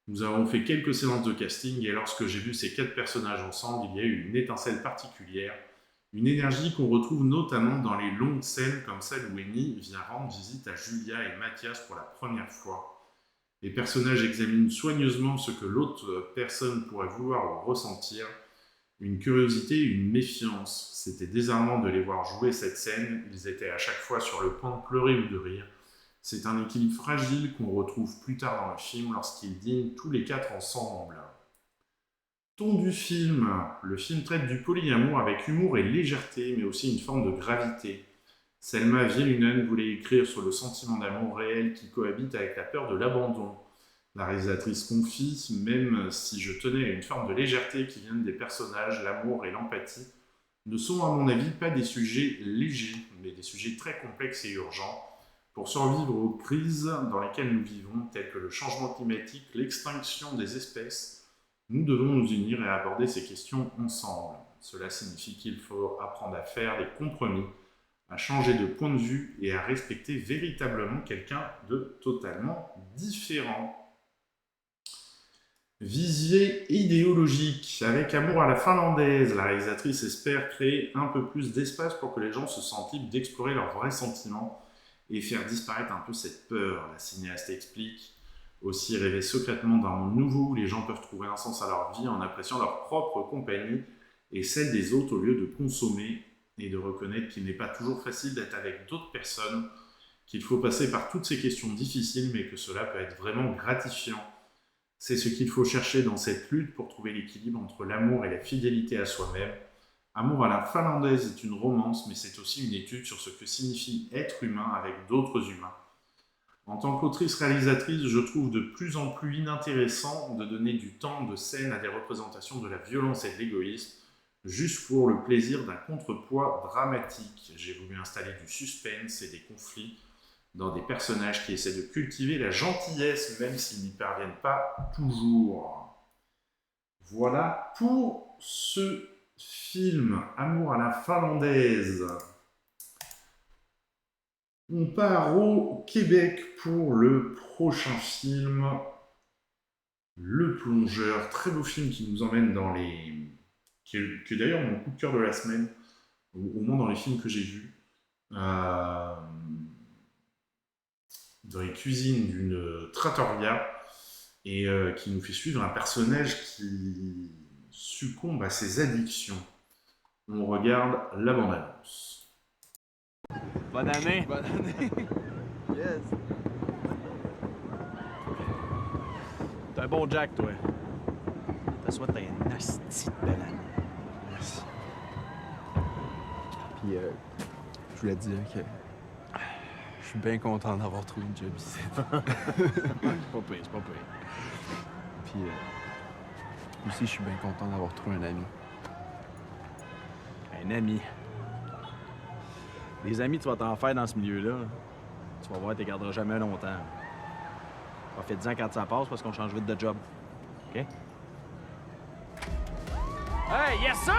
Nous avons fait quelques séances de casting et lorsque j'ai vu ces 4 personnages ensemble, il y a eu une étincelle particulière, une énergie qu'on retrouve notamment dans les longues scènes comme celle où Annie vient rendre visite à Julia et Mathias pour la première fois. Les personnages examinent soigneusement ce que l'autre personne pourrait vouloir ou ressentir, une curiosité et une méfiance. C'était désarmant de les voir jouer cette scène, ils étaient à chaque fois sur le point de pleurer ou de rire. C'est un équilibre fragile qu'on retrouve plus tard dans le film lorsqu'ils dînent tous les 4 ensemble. Ton du film. Le film traite du polyamour avec humour et légèreté, mais aussi une forme de gravité. Selma Vilunen voulait écrire sur le sentiment d'amour réel qui cohabite avec la peur de l'abandon. La réalisatrice confie, même si je tenais à une forme de légèreté qui vienne des personnages, l'amour et l'empathie ne sont à mon avis pas des sujets légers, mais des sujets très complexes et urgents. Pour survivre aux crises dans lesquelles nous vivons, telles que le changement climatique, l'extinction des espèces, nous devons nous unir et aborder ces questions ensemble. Cela signifie qu'il faut apprendre à faire des compromis, à changer de point de vue et à respecter véritablement quelqu'un de totalement différent. Visée idéologique. Avec Amour à la finlandaise, la réalisatrice espère créer un peu plus d'espace pour que les gens se sentent libres d'explorer leurs vrais sentiments et faire disparaître un peu cette peur. La cinéaste explique aussi rêver secrètement d'un monde nouveau où les gens peuvent trouver un sens à leur vie en appréciant leur propre compagnie et celle des autres au lieu de consommer et de reconnaître qu'il n'est pas toujours facile d'être avec d'autres personnes, qu'il faut passer par toutes ces questions difficiles mais que cela peut être vraiment gratifiant. C'est ce qu'il faut chercher dans cette lutte pour trouver l'équilibre entre l'amour et la fidélité à soi-même. Amour à la finlandaise est une romance, mais c'est aussi une étude sur ce que signifie être humain avec d'autres humains. En tant qu'autrice-réalisatrice, je trouve de plus en plus inintéressant de donner du temps de scène à des représentations de la violence et de l'égoïsme, juste pour le plaisir d'un contrepoids dramatique. J'ai voulu installer du suspense et des conflits dans des personnages qui essaient de cultiver la gentillesse, même s'ils n'y parviennent pas toujours. Voilà pour ce film Amour à la finlandaise. On part au Québec pour le prochain film, Le Plongeur. Très beau film qui nous emmène dans les... qui est d'ailleurs mon coup de cœur de la semaine, au moins dans les films que j'ai vus. Dans les cuisines d'une trattoria, et qui nous fait suivre un personnage qui succombe à ses addictions. On regarde la bande-annonce. Bonne année! Bonne année! Yes! T'es un bon Jack, toi. T'as soit t'as une nasty de belle année. Merci. Puis, je voulais te dire que je suis bien content d'avoir trouvé une job ici. C'est pas pire, c'est pas pire. Puis, aussi, je suis bien content d'avoir trouvé un ami. Un ami? Les amis, tu vas t'en faire dans ce milieu-là. Tu vas voir, tu les garderas jamais longtemps. Profite-en quand ça passe parce qu'on change vite de job. OK? Hey, yes sir!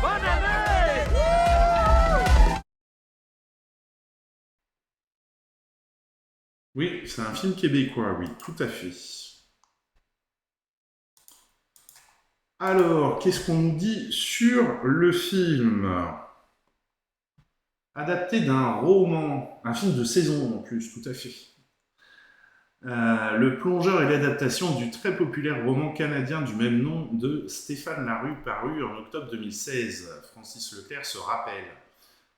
Bonne année! Woo! Oui, c'est un film québécois, oui, tout à fait. Alors, qu'est-ce qu'on nous dit sur le film ? Adapté d'un roman, un film de saison en plus, tout à fait. Le Plongeur est l'adaptation du très populaire roman canadien du même nom de Stéphane Larue, paru en octobre 2016. Francis Leclerc se rappelle.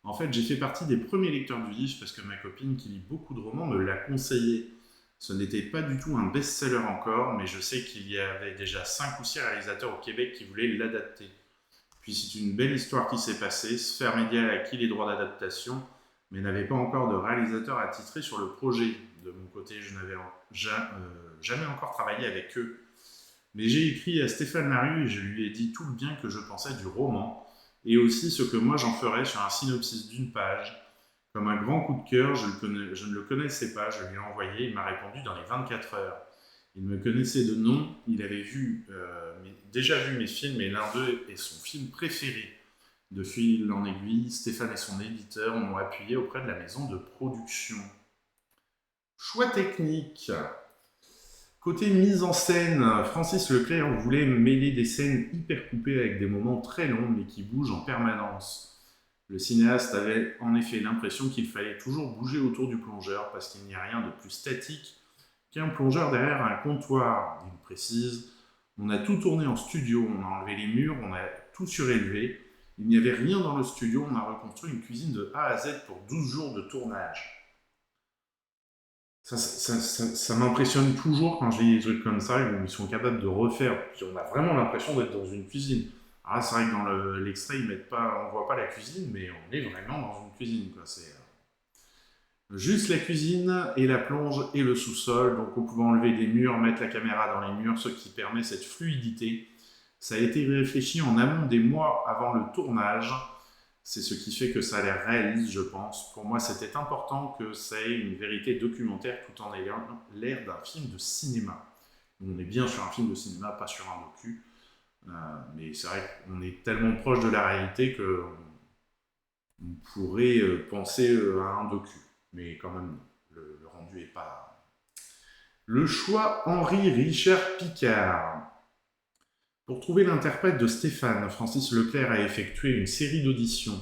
En fait, j'ai fait partie des premiers lecteurs du livre parce que ma copine, qui lit beaucoup de romans, me l'a conseillé. Ce n'était pas du tout un best-seller encore, mais je sais qu'il y avait déjà 5 ou 6 réalisateurs au Québec qui voulaient l'adapter. Puis c'est une belle histoire qui s'est passée. Sphère Média a acquis les droits d'adaptation, mais n'avait pas encore de réalisateur attitré sur le projet. De mon côté, je n'avais jamais encore travaillé avec eux. Mais j'ai écrit à Stéphane Larue et je lui ai dit tout le bien que je pensais du roman, et aussi ce que moi j'en ferais sur un synopsis d'une page. Comme un grand coup de cœur, je ne le connaissais pas, je lui ai envoyé, il m'a répondu dans les 24 heures. Il me connaissait de nom, il avait déjà vu mes films et l'un d'eux est son film préféré. De fil en aiguille, Stéphane et son éditeur m'ont appuyé auprès de la maison de production. Choix technique. Côté mise en scène, Francis Leclerc voulait mêler des scènes hyper coupées avec des moments très longs mais qui bougent en permanence. Le cinéaste avait en effet l'impression qu'il fallait toujours bouger autour du plongeur parce qu'il n'y a rien de plus statique qu'un plongeur derrière un comptoir. Il précise, on a tout tourné en studio, on a enlevé les murs, on a tout surélevé. Il n'y avait rien dans le studio, on a reconstruit une cuisine de A à Z pour 12 jours de tournage. Ça m'impressionne toujours quand je lis des trucs comme ça, où ils sont capables de refaire. Puis on a vraiment l'impression d'être dans une cuisine. Alors c'est vrai que dans l'extrait, ils mettent pas, on voit pas la cuisine, mais on est vraiment dans une cuisine, quoi. C'est juste la cuisine et la plonge et le sous-sol. Donc on pouvait enlever des murs, mettre la caméra dans les murs, ce qui permet cette fluidité. Ça a été réfléchi en amont des mois avant le tournage. C'est ce qui fait que ça a l'air réaliste, je pense. Pour moi, c'était important que ça ait une vérité documentaire tout en ayant l'air d'un film de cinéma. On est bien sur un film de cinéma, pas sur un docu. Mais c'est vrai qu'on est tellement proche de la réalité qu'on pourrait penser à un docu. Mais quand même, le rendu n'est pas... Le choix Henri Richard Picard. Pour trouver l'interprète de Stéphane, Francis Leclerc a effectué une série d'auditions.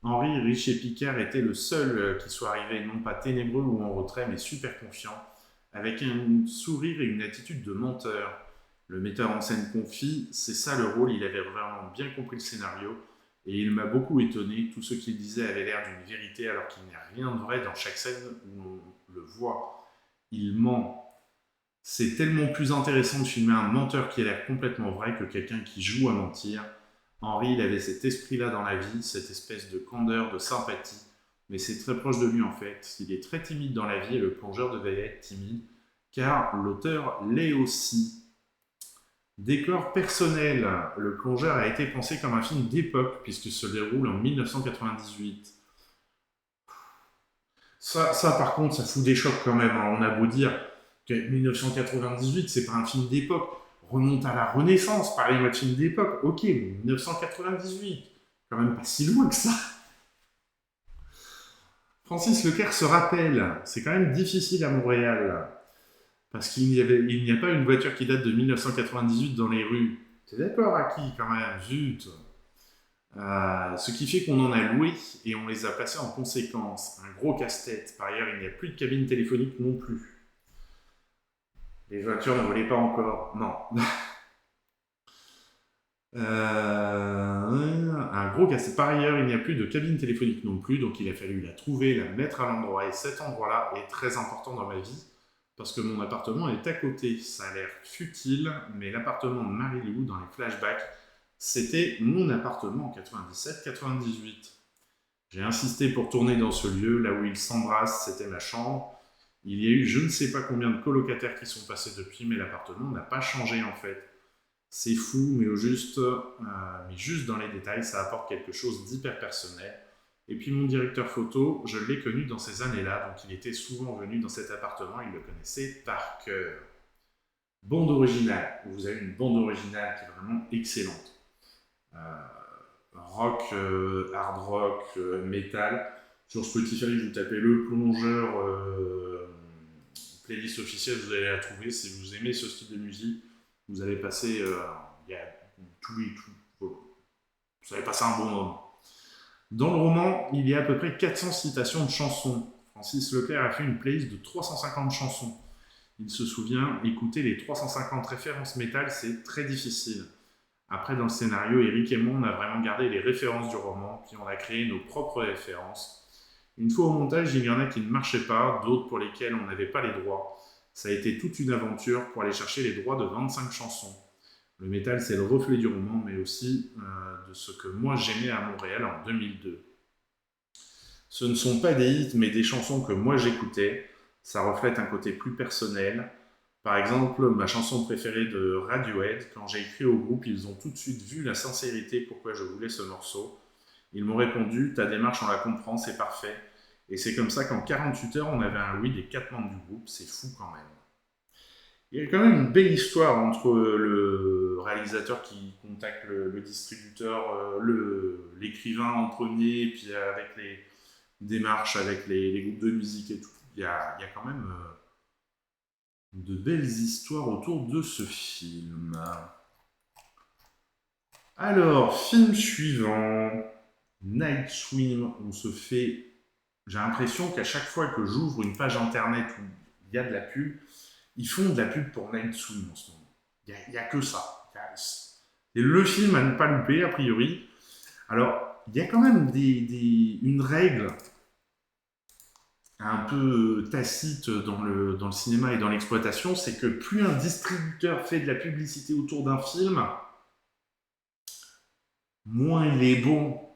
Henri Richet-Picard était le seul qui soit arrivé non pas ténébreux ou en retrait, mais super confiant, avec un sourire et une attitude de menteur. Le metteur en scène confie, c'est ça le rôle, il avait vraiment bien compris le scénario, et il m'a beaucoup étonné, tout ce qu'il disait avait l'air d'une vérité alors qu'il n'y a rien de vrai dans chaque scène où on le voit. Il ment. C'est tellement plus intéressant de filmer un menteur qui a l'air complètement vrai que quelqu'un qui joue à mentir. Henri, il avait cet esprit-là dans la vie, cette espèce de candeur, de sympathie. Mais c'est très proche de lui en fait. Il est très timide dans la vie et le plongeur devait être timide, car l'auteur l'est aussi. Décor personnel. Le plongeur a été pensé comme un film d'époque, puisqu'il se déroule en 1998. Ça par contre, ça fout des chocs quand même. On a beau dire que 1998, c'est pas un film d'époque. Remonte à la Renaissance, pareil, mode film d'époque. Ok, mais 1998, quand même pas si loin que ça. Francis Leclerc se rappelle, c'est quand même difficile à Montréal, parce qu'il n'y a pas une voiture qui date de 1998 dans les rues. T'es d'accord, Aki, quand même, zut. Ce qui fait qu'on en a loué et on les a placés en conséquence. Un gros casse-tête. Par ailleurs, il n'y a plus de cabine téléphonique non plus. Les voitures ne volaient pas encore. Non. Un gros casse-tête. Par ailleurs, il n'y a plus de cabine téléphonique non plus, donc il a fallu la trouver, la mettre à l'endroit. Et cet endroit-là est très important dans ma vie, parce que mon appartement est à côté. Ça a l'air futile, mais l'appartement de Marie-Lou, dans les flashbacks, c'était mon appartement en 97-98. J'ai insisté pour tourner dans ce lieu, là où ils s'embrassent, c'était ma chambre. Il y a eu je ne sais pas combien de colocataires qui sont passés depuis, mais l'appartement n'a pas changé en fait. C'est fou, mais juste dans les détails, ça apporte quelque chose d'hyper personnel. Et puis mon directeur photo, je l'ai connu dans ces années-là, donc il était souvent venu dans cet appartement, il le connaissait par cœur. Bande originale, vous avez une bande originale qui est vraiment excellente. Rock, hard rock, metal. Sur Spotify, vous tapez le plongeur playlist officielle, vous allez la trouver. Si vous aimez ce style de musique, vous allez passer, il y a tout et tout. Vous allez passer un bon moment. Dans le roman, il y a à peu près 400 citations de chansons. Francis Leclerc a fait une playlist de 350 chansons. Il se souvient, écouter les 350 références métal, c'est très difficile. Après, dans le scénario, Eric et moi, on a vraiment gardé les références du roman, puis on a créé nos propres références. Une fois au montage, il y en a qui ne marchaient pas, d'autres pour lesquels on n'avait pas les droits. Ça a été toute une aventure pour aller chercher les droits de 25 chansons. Le métal, c'est le reflet du roman, mais aussi de ce que moi j'aimais à Montréal en 2002. Ce ne sont pas des hits, mais des chansons que moi j'écoutais. Ça reflète un côté plus personnel. Par exemple, ma chanson préférée de Radiohead, quand j'ai écrit au groupe, ils ont tout de suite vu la sincérité pourquoi je voulais ce morceau. Ils m'ont répondu « Ta démarche, on la comprend, c'est parfait ». Et c'est comme ça qu'en 48 heures, on avait un oui des 4 membres du groupe. C'est fou quand même. Il y a quand même une belle histoire entre le réalisateur qui contacte le distributeur, l'écrivain en premier, puis avec les démarches avec les groupes de musique et tout. Il y a quand même de belles histoires autour de ce film. Alors, film suivant, Night Swim. On se fait... J'ai l'impression qu'à chaque fois que j'ouvre une page internet où il y a de la pub, ils font de la pub pour Night Swim en ce moment. Il n'y a que ça. C'est le film à ne pas louper, a priori. Alors, il y a quand même une règle un peu tacite dans le cinéma et dans l'exploitation, c'est que plus un distributeur fait de la publicité autour d'un film, moins il est bon.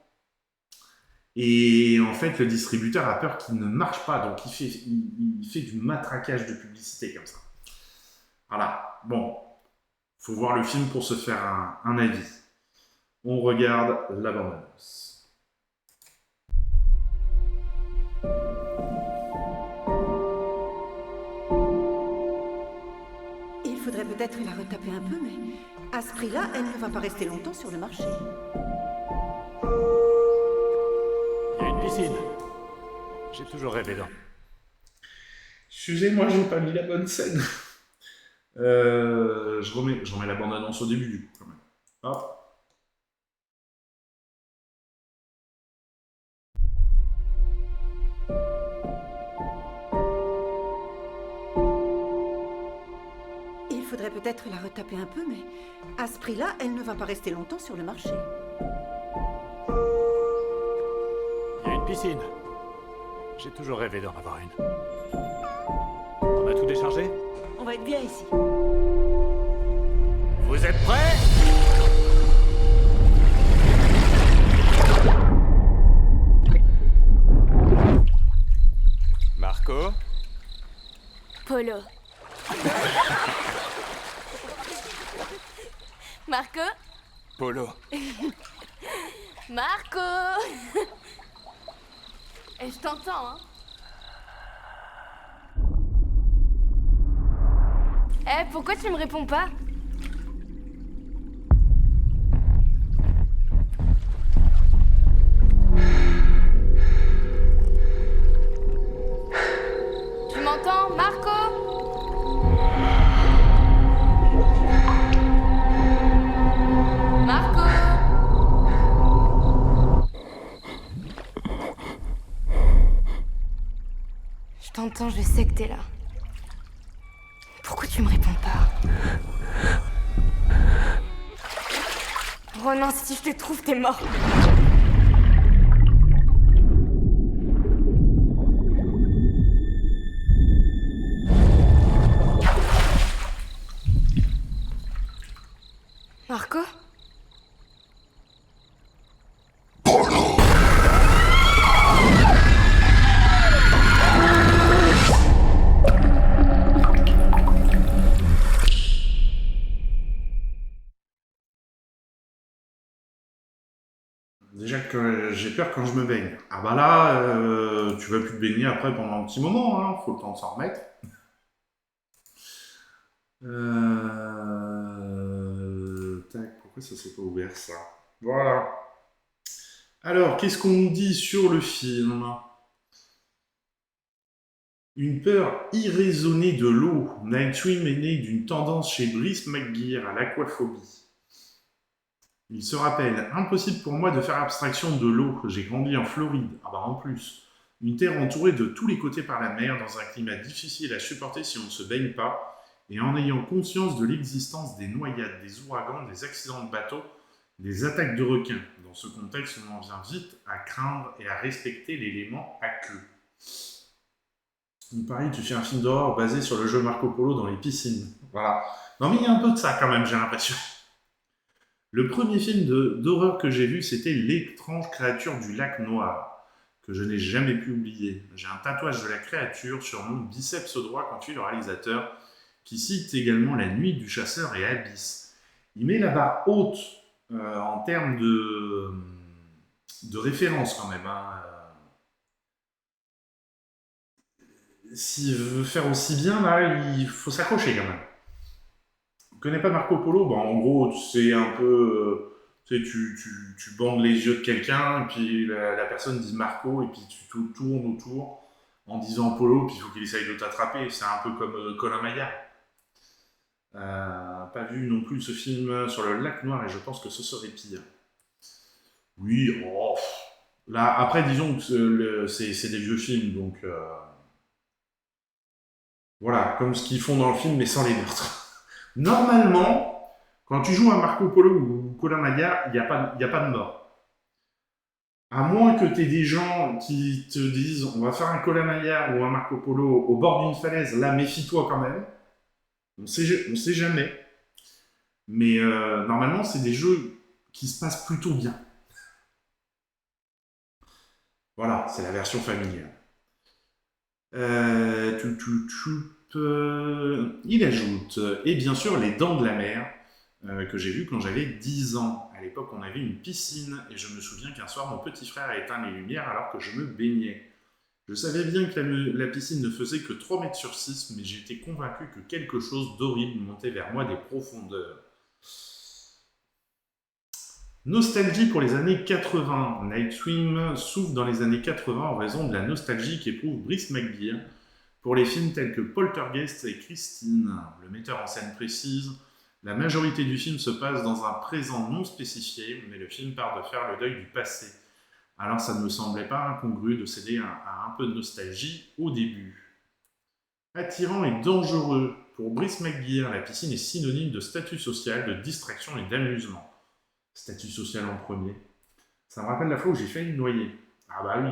Et en fait, le distributeur a peur qu'il ne marche pas, donc il fait du matraquage de publicité comme ça. Voilà, bon, faut voir le film pour se faire un avis. On regarde la bande-annonce. Il faudrait peut-être la retaper un peu, mais à ce prix-là, elle ne va pas rester longtemps sur le marché. Il y a une piscine. J'ai toujours rêvé d'en. Excusez-moi, j'ai pas mis la bonne scène. Je remets la bande-annonce au début, du coup, quand même. Hop. Il faudrait peut-être la retaper un peu, mais à ce prix-là, elle ne va pas rester longtemps sur le marché. Il y a une piscine. J'ai toujours rêvé d'en avoir une. On a tout déchargé? On va être bien ici. Vous êtes prêts? Polo. Marco? Polo. Marco! Et je t'entends, hein? Eh, pourquoi tu me réponds pas? Tu m'entends, Marco? Marco? Je t'entends, je sais que t'es là. Pourquoi tu me réponds pas? Oh non, si je te trouve, t'es mort. Marco? Déjà que j'ai peur quand je me baigne. Ah bah là, tu vas plus te baigner après pendant un petit moment, hein, faut le temps de s'en remettre. Tac, pourquoi ça s'est pas ouvert ça? Voilà. Alors, qu'est-ce qu'on nous dit sur le film? Une peur irraisonnée de l'eau. Nightwing est né d'une tendance chez Brice McGuire à l'aquaphobie. Il se rappelle, impossible pour moi de faire abstraction de l'eau. J'ai grandi en Floride. Ah bah en plus. Une terre entourée de tous les côtés par la mer, dans un climat difficile à supporter si on ne se baigne pas, et en ayant conscience de l'existence des noyades, des ouragans, des accidents de bateau, des attaques de requins. Dans ce contexte, on en vient vite à craindre et à respecter l'élément aqueux. Il paraît que tu fais un film d'horreur basé sur le jeu Marco Polo dans les piscines. Voilà. Non mais il y a un peu de ça quand même, j'ai l'impression. Le premier film d'horreur que j'ai vu, c'était L'étrange créature du lac noir, que je n'ai jamais pu oublier. J'ai un tatouage de la créature sur mon biceps droit, confie le réalisateur, qui cite également La nuit du chasseur et Abyss. Il met la barre haute en termes de référence quand même. Hein. S'il veut faire aussi bien, là, il faut s'accrocher quand même. Tu connais pas Marco Polo? Bon, en gros, c'est un peu... tu bandes les yeux de quelqu'un, et puis la personne dit Marco, et puis tu tournes autour en disant Polo, puis il faut qu'il essaye de t'attraper. C'est un peu comme Colin Maillard. Pas vu non plus ce film sur le lac noir, et je pense que ce serait pire. Oui, oh, là, après, disons que c'est des vieux films, donc... voilà, comme ce qu'ils font dans le film, mais sans les meurtres. Normalement, quand tu joues à Marco Polo ou Colin Maillard, il n'y a pas de mort. À moins que tu aies des gens qui te disent on va faire un Colin Maillard ou un Marco Polo au bord d'une falaise, là, méfie-toi quand même. On sait jamais. Mais normalement, c'est des jeux qui se passent plutôt bien. Voilà, c'est la version familiale. Il ajoute, et bien sûr les Dents de la mer, que j'ai vu quand j'avais 10 ans. À l'époque, on avait une piscine, et je me souviens qu'un soir, mon petit frère a éteint les lumières alors que je me baignais. Je savais bien que la piscine ne faisait que 3 mètres sur 6, mais j'étais convaincu que quelque chose d'horrible montait vers moi des profondeurs. Nostalgie pour les années 80. Nightwing souffre dans les années 80 en raison de la nostalgie qu'éprouve Brice McGuire pour les films tels que Poltergeist et Christine. Le metteur en scène précise, la majorité du film se passe dans un présent non spécifié, mais le film part de faire le deuil du passé. Alors ça ne me semblait pas incongru de céder à un peu de nostalgie au début. Attirant et dangereux. Pour Brice McGuire, la piscine est synonyme de statut social, de distraction et d'amusement. Statut social en premier. Ça me rappelle la fois où j'ai failli me noyer. Ah bah oui,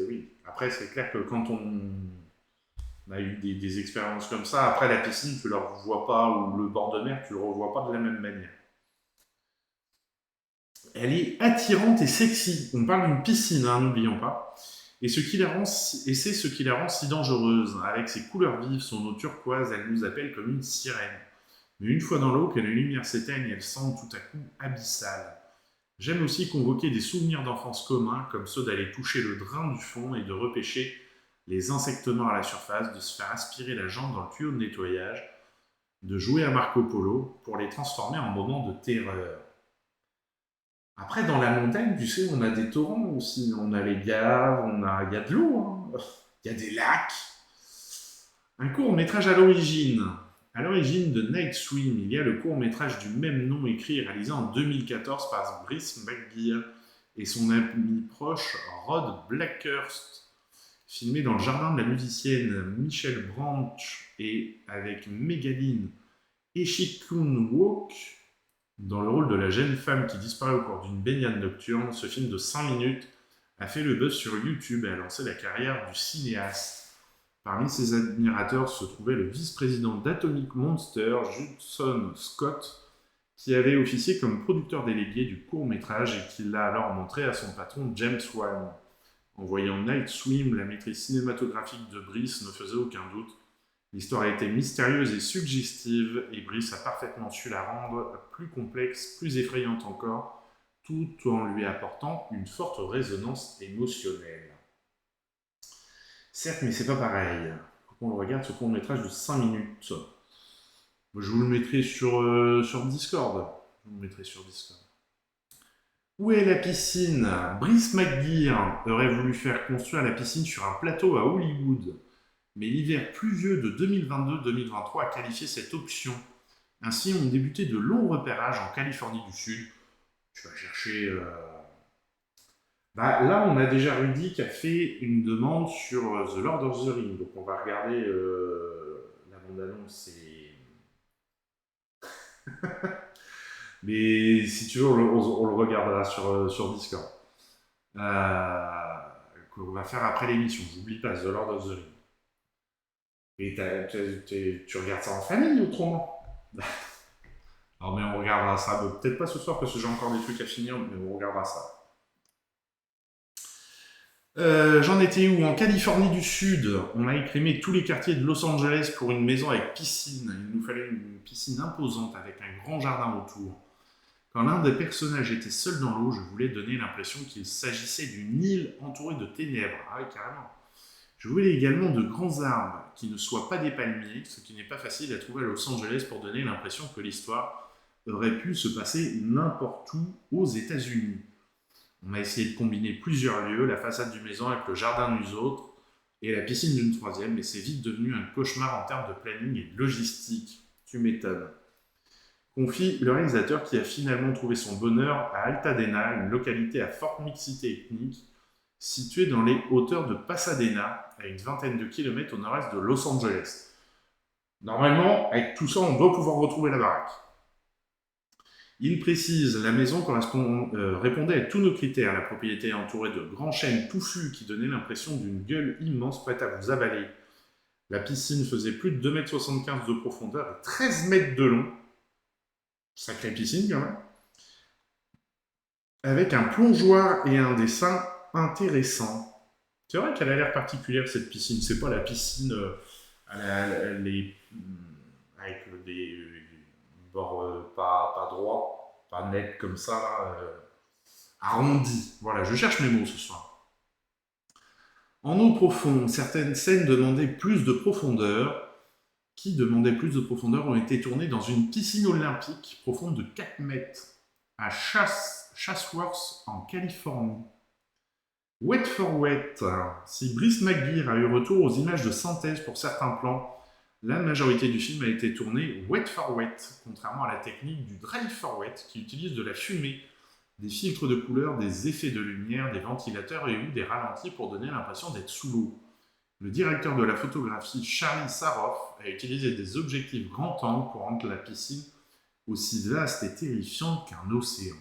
oui. Après, c'est clair que quand on a eu des expériences comme ça, après la piscine, tu ne le revois pas, ou le bord de mer, tu ne le revois pas de la même manière. Elle est attirante et sexy. On parle d'une piscine, hein, n'oublions pas. Et c'est ce qui la rend si dangereuse. Avec ses couleurs vives, son eau turquoise, elle nous appelle comme une sirène. Mais une fois dans l'eau, que les lumières s'éteignent, elle semble tout à coup abyssale. J'aime aussi convoquer des souvenirs d'enfance communs, comme ceux d'aller toucher le drain du fond et de repêcher les insectes noirs à la surface, de se faire aspirer la jambe dans le tuyau de nettoyage, de jouer à Marco Polo pour les transformer en moments de terreur. Après, dans la montagne, tu sais, on a des torrents aussi. On a les gaves, il y a de l'eau, il y a des lacs. Un court-métrage à l'origine. À l'origine de Night Swim, il y a le court-métrage du même nom écrit et réalisé en 2014 par Brice McGuire et son ami proche Rod Blackhurst, filmé dans le jardin de la musicienne Michelle Branch et avec Megaline Eshikun-Wook dans le rôle de la jeune femme qui disparaît au cours d'une baignade nocturne. Ce film de 5 minutes a fait le buzz sur YouTube et a lancé la carrière du cinéaste. Parmi ses admirateurs se trouvait le vice-président d'Atomic Monster, Judson Scott, qui avait officié comme producteur délégué du court-métrage et qui l'a alors montré à son patron James Wan. En voyant Night Swim, la maîtrise cinématographique de Brice ne faisait aucun doute. L'histoire a été mystérieuse et suggestive, et Brice a parfaitement su la rendre plus complexe, plus effrayante encore, tout en lui apportant une forte résonance émotionnelle. Certes, mais c'est pas pareil. Faut qu'on le regarde, ce court-métrage de 5 minutes. Je vous le mettrai sur Discord. Où est la piscine? Brice McGuire aurait voulu faire construire la piscine sur un plateau à Hollywood. Mais l'hiver pluvieux de 2022-2023 a qualifié cette option. Ainsi ont débuté de longs repérages en Californie du Sud. Tu vas chercher... là, on a déjà Rudy qui a fait une demande sur The Lord of the Rings. Donc, on va regarder la bande-annonce et... Mais si tu veux, on le regardera sur Discord. Qu'on va faire après l'émission. J'oublie pas, The Lord of the Rings. Et tu regardes ça en famille, autrement. Alors, mais on regardera ça. Peut-être pas ce soir, parce que j'ai encore des trucs à finir, mais on regardera ça. J'en étais où? En Californie du Sud, on a écrémé tous les quartiers de Los Angeles pour une maison avec piscine. Il nous fallait une piscine imposante avec un grand jardin autour. Quand l'un des personnages était seul dans l'eau, je voulais donner l'impression qu'il s'agissait d'une île entourée de ténèbres. Ah oui, carrément. Je voulais également de grands arbres qui ne soient pas des palmiers, ce qui n'est pas facile à trouver à Los Angeles pour donner l'impression que l'histoire aurait pu se passer n'importe où aux États-Unis. On a essayé de combiner plusieurs lieux, la façade d'une maison avec le jardin d'une autre et la piscine d'une troisième, mais c'est vite devenu un cauchemar en termes de planning et de logistique. Tu m'étonnes. Confie le réalisateur qui a finalement trouvé son bonheur à Altadena, une localité à forte mixité ethnique, située dans les hauteurs de Pasadena, à une vingtaine de kilomètres au nord-est de Los Angeles. Normalement, avec tout ça, on doit pouvoir retrouver la baraque. Il précise, la maison répondait à tous nos critères. La propriété est entourée de grands chênes touffus qui donnaient l'impression d'une gueule immense prête à vous avaler. La piscine faisait plus de 2,75 m de profondeur et 13 mètres de long. Sacrée piscine quand même. Avec un plongeoir et un dessin intéressant. C'est vrai qu'elle a l'air particulière cette piscine. C'est pas la piscine avec des bords pas droits, pas nets comme ça, là, arrondis. Voilà, je cherche mes mots ce soir. En eau profonde, certaines scènes demandaient plus de profondeur. Qui demandait plus de profondeur ont été tournées dans une piscine olympique profonde de 4 mètres à Chatsworth en Californie. Wet for Wet. Si Brice McGuire a eu retour aux images de synthèse pour certains plans, la majorité du film a été tournée wet for wet, contrairement à la technique du dry for wet qui utilise de la fumée, des filtres de couleur, des effets de lumière, des ventilateurs et ou des ralentis pour donner l'impression d'être sous l'eau. Le directeur de la photographie, Charlie Saroff, a utilisé des objectifs grand angle pour rendre la piscine aussi vaste et terrifiante qu'un océan.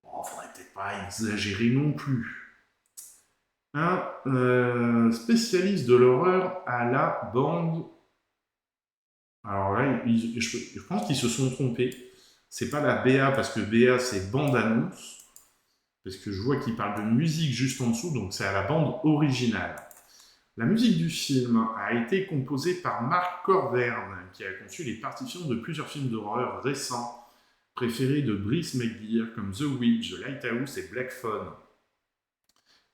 Bon, faudrait peut-être pas exagérer non plus. Un spécialiste de l'horreur à la bande. Alors là, je pense qu'ils se sont trompés. C'est pas la BA, parce que BA c'est bande-annonce. parce que je vois qu'il parle de musique juste en dessous, donc c'est à la bande originale. La musique du film a été composée par Mark Corverne, qui a conçu les partitions de plusieurs films d'horreur récents, préférés de Brice McGear comme The Witch, The Lighthouse et Black Phone.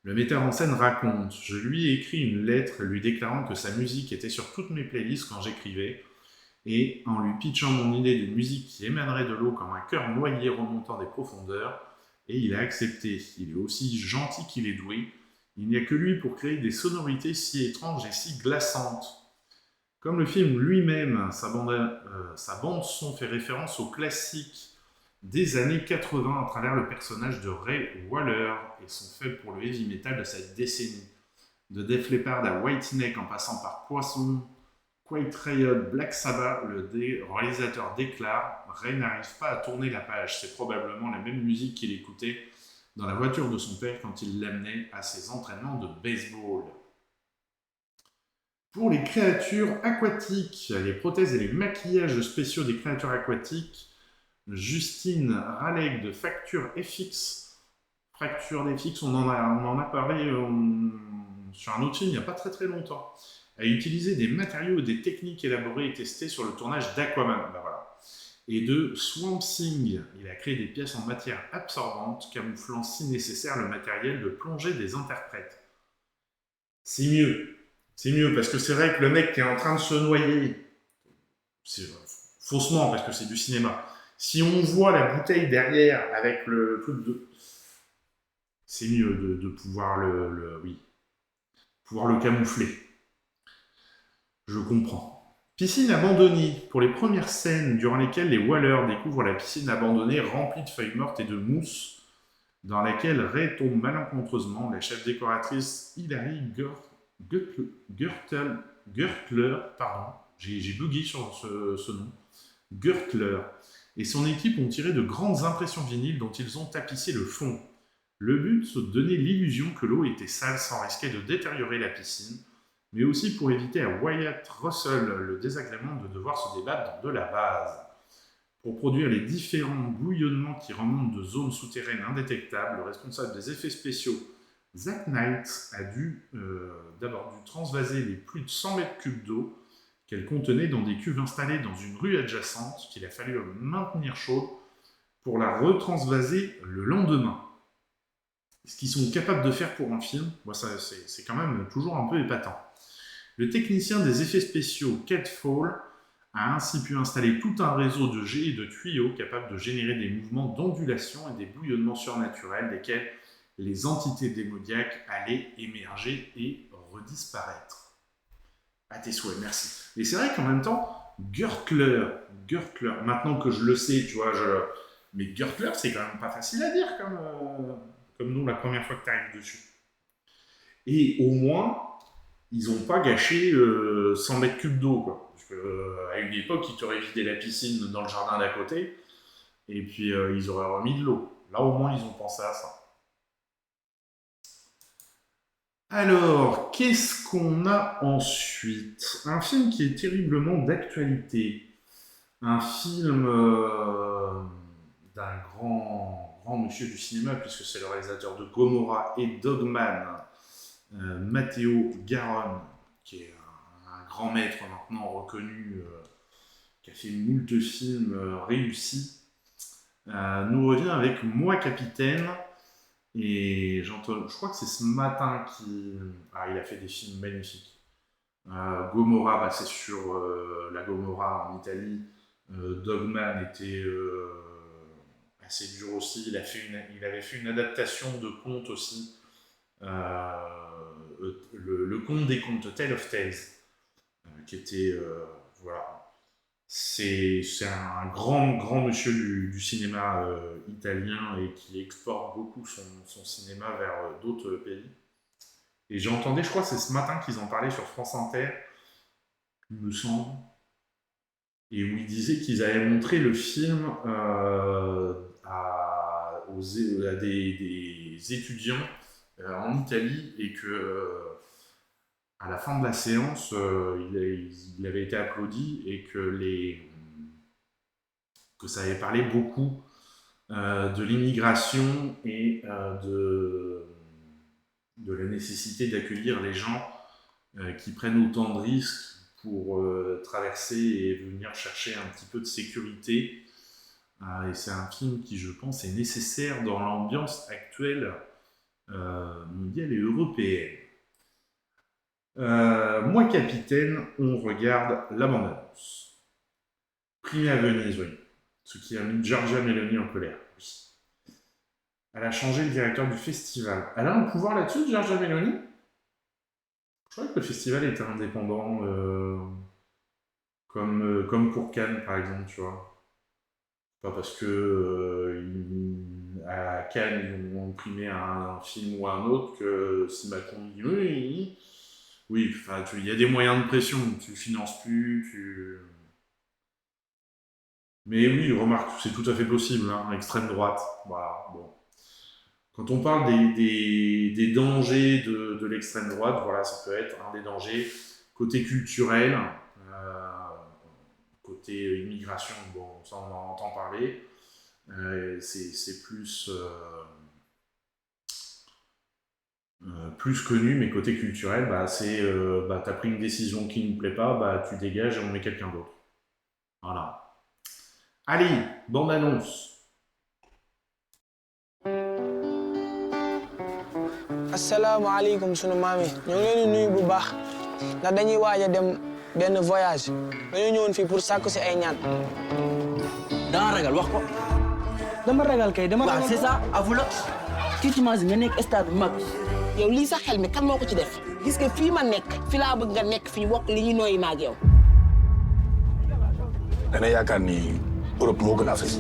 Le metteur en scène raconte « Je lui ai écrit une lettre lui déclarant que sa musique était sur toutes mes playlists quand j'écrivais, et en lui pitchant mon idée d'une musique qui émanerait de l'eau comme un cœur noyé remontant des profondeurs, et il a accepté. Il est aussi gentil qu'il est doué. Il n'y a que lui pour créer des sonorités si étranges et si glaçantes. » Comme le film lui-même, sa bande-son fait référence aux classiques des années 80 à travers le personnage de Ray Waller et son fait pour le heavy metal de cette décennie. De Def Leppard à Whitesnake en passant par Poisson, Quiet Riot, Black Sabbath, le réalisateur déclare « Ray n'arrive pas à tourner la page, c'est probablement la même musique qu'il écoutait dans la voiture de son père quand il l'amenait à ses entraînements de baseball. » Pour les créatures aquatiques, les prothèses et les maquillages spéciaux des créatures aquatiques, Justine Ralleg de Fracture FX, on en a parlé sur un autre film il n'y a pas très longtemps, a utilisé des matériaux et des techniques élaborées et testées sur le tournage d'Aquaman, et de Swamp Thing. Il a créé des pièces en matière absorbante, camouflant si nécessaire le matériel de plongée des interprètes. C'est mieux, parce que c'est vrai que le mec qui est en train de se noyer, c'est faussement, parce que c'est du cinéma, si on voit la bouteille derrière avec le truc de... C'est mieux de pouvoir pouvoir le camoufler. Je comprends. Piscine abandonnée. Pour les premières scènes durant lesquelles les Waller découvrent la piscine abandonnée remplie de feuilles mortes et de mousse, dans laquelle Ray tombe malencontreusement, la chef décoratrice Hilary Gertler, pardon, j'ai bugué sur ce nom, Gertler, et son équipe ont tiré de grandes impressions vinyles dont ils ont tapissé le fond. Le but, c'est de donner l'illusion que l'eau était sale sans risquer de détériorer la piscine, mais aussi pour éviter à Wyatt Russell le désagrément de devoir se débattre de la vase. Pour produire les différents bouillonnements qui remontent de zones souterraines indétectables, le responsable des effets spéciaux, Zack Knight, a d'abord dû transvaser les plus de 100 mètres cubes d'eau qu'elle contenait dans des cuves installées dans une rue adjacente qu'il a fallu maintenir chaude pour la retransvaser le lendemain. Ce qu'ils sont capables de faire pour un film, c'est quand même toujours un peu épatant. Le technicien des effets spéciaux, Kate Fall, a ainsi pu installer tout un réseau de jets et de tuyaux capables de générer des mouvements d'ondulation et des bouillonnements surnaturels desquels les entités démoniaques allaient émerger et redisparaître. À tes souhaits, merci. Et c'est vrai qu'en même temps, Gertler, maintenant que je le sais, tu vois, mais Gertler, c'est quand même pas facile à dire comme nous la première fois que tu arrives dessus. Et au moins, ils n'ont pas gâché 100 mètres cubes d'eau, quoi. Parce qu'à une époque, ils t'auraient vidé la piscine dans le jardin d'à côté, et puis ils auraient remis de l'eau. Là, au moins, ils ont pensé à ça. Alors, qu'est-ce qu'on a ensuite? Un film qui est terriblement d'actualité. Un film d'un grand monsieur du cinéma, puisque c'est le réalisateur de Gomorrah et Dogman, Matteo Garonne, qui est un grand maître maintenant reconnu, qui a fait moult films réussis, nous revient avec Moi Capitaine. Et je crois que c'est ce matin qu'il a fait des films magnifiques. Gomorrah, c'est sur la Gomorrah en Italie. Dogman était assez dur aussi. Il avait fait une adaptation de conte aussi. Le conte des contes, Tale of Tales, qui était voilà. C'est un grand monsieur du cinéma italien et qui exporte beaucoup son cinéma vers d'autres pays. Et j'entendais, je crois que c'est ce matin qu'ils en parlaient sur France Inter, il me semble, et où ils disaient qu'ils avaient montré le film à des étudiants en Italie et que à la fin de la séance, il avait été applaudi et que ça avait parlé beaucoup de l'immigration et de la nécessité d'accueillir les gens qui prennent autant de risques pour traverser et venir chercher un petit peu de sécurité. Et c'est un film qui, je pense, est nécessaire dans l'ambiance actuelle mondiale et européenne. Moi, Capitaine, on regarde la bande-annonce. Primé à Venise, oui. Ce qui a mis Giorgia Meloni en colère. Oui. Elle a changé le directeur du festival. Elle a un pouvoir là-dessus, Giorgia Meloni ? Je crois que le festival était indépendant, comme pour Cannes, par exemple, tu vois. Pas parce que à Cannes, ils vont primer un film ou un autre que si Macron dit oui, enfin, il y a des moyens de pression, tu finances plus, Mais oui, remarque, c'est tout à fait possible, hein, extrême droite, voilà, bon. Quand on parle des dangers de l'extrême droite, voilà, ça peut être un des dangers côté culturel, côté immigration, bon, ça on en entend parler, c'est plus connu, mais côté culturel, c'est t'as pris une décision qui ne nous plaît pas, tu dégages et on met quelqu'un d'autre. Voilà. Allez, bande-annonce. asalaamaaleykum sunu maam yi ñoo ngi leen di nuyu bu baax ndax dañuy waaj a dem benn voyage dañoo ñëwoon fii pour sàkku si ay ñaan. danga ragal wax ko. dama ragal kay dama ragal. waaw c'est ça avu la. tu t'imagines nga nekk stade bu mag. yow lii sax xel mi kan moo ko ci def gis nga fii ma nekk fi laa bëgg nga nekk fii bokk li ñu nooyi ma ak yow. dana yaakaar ni Europe moo gën Afrique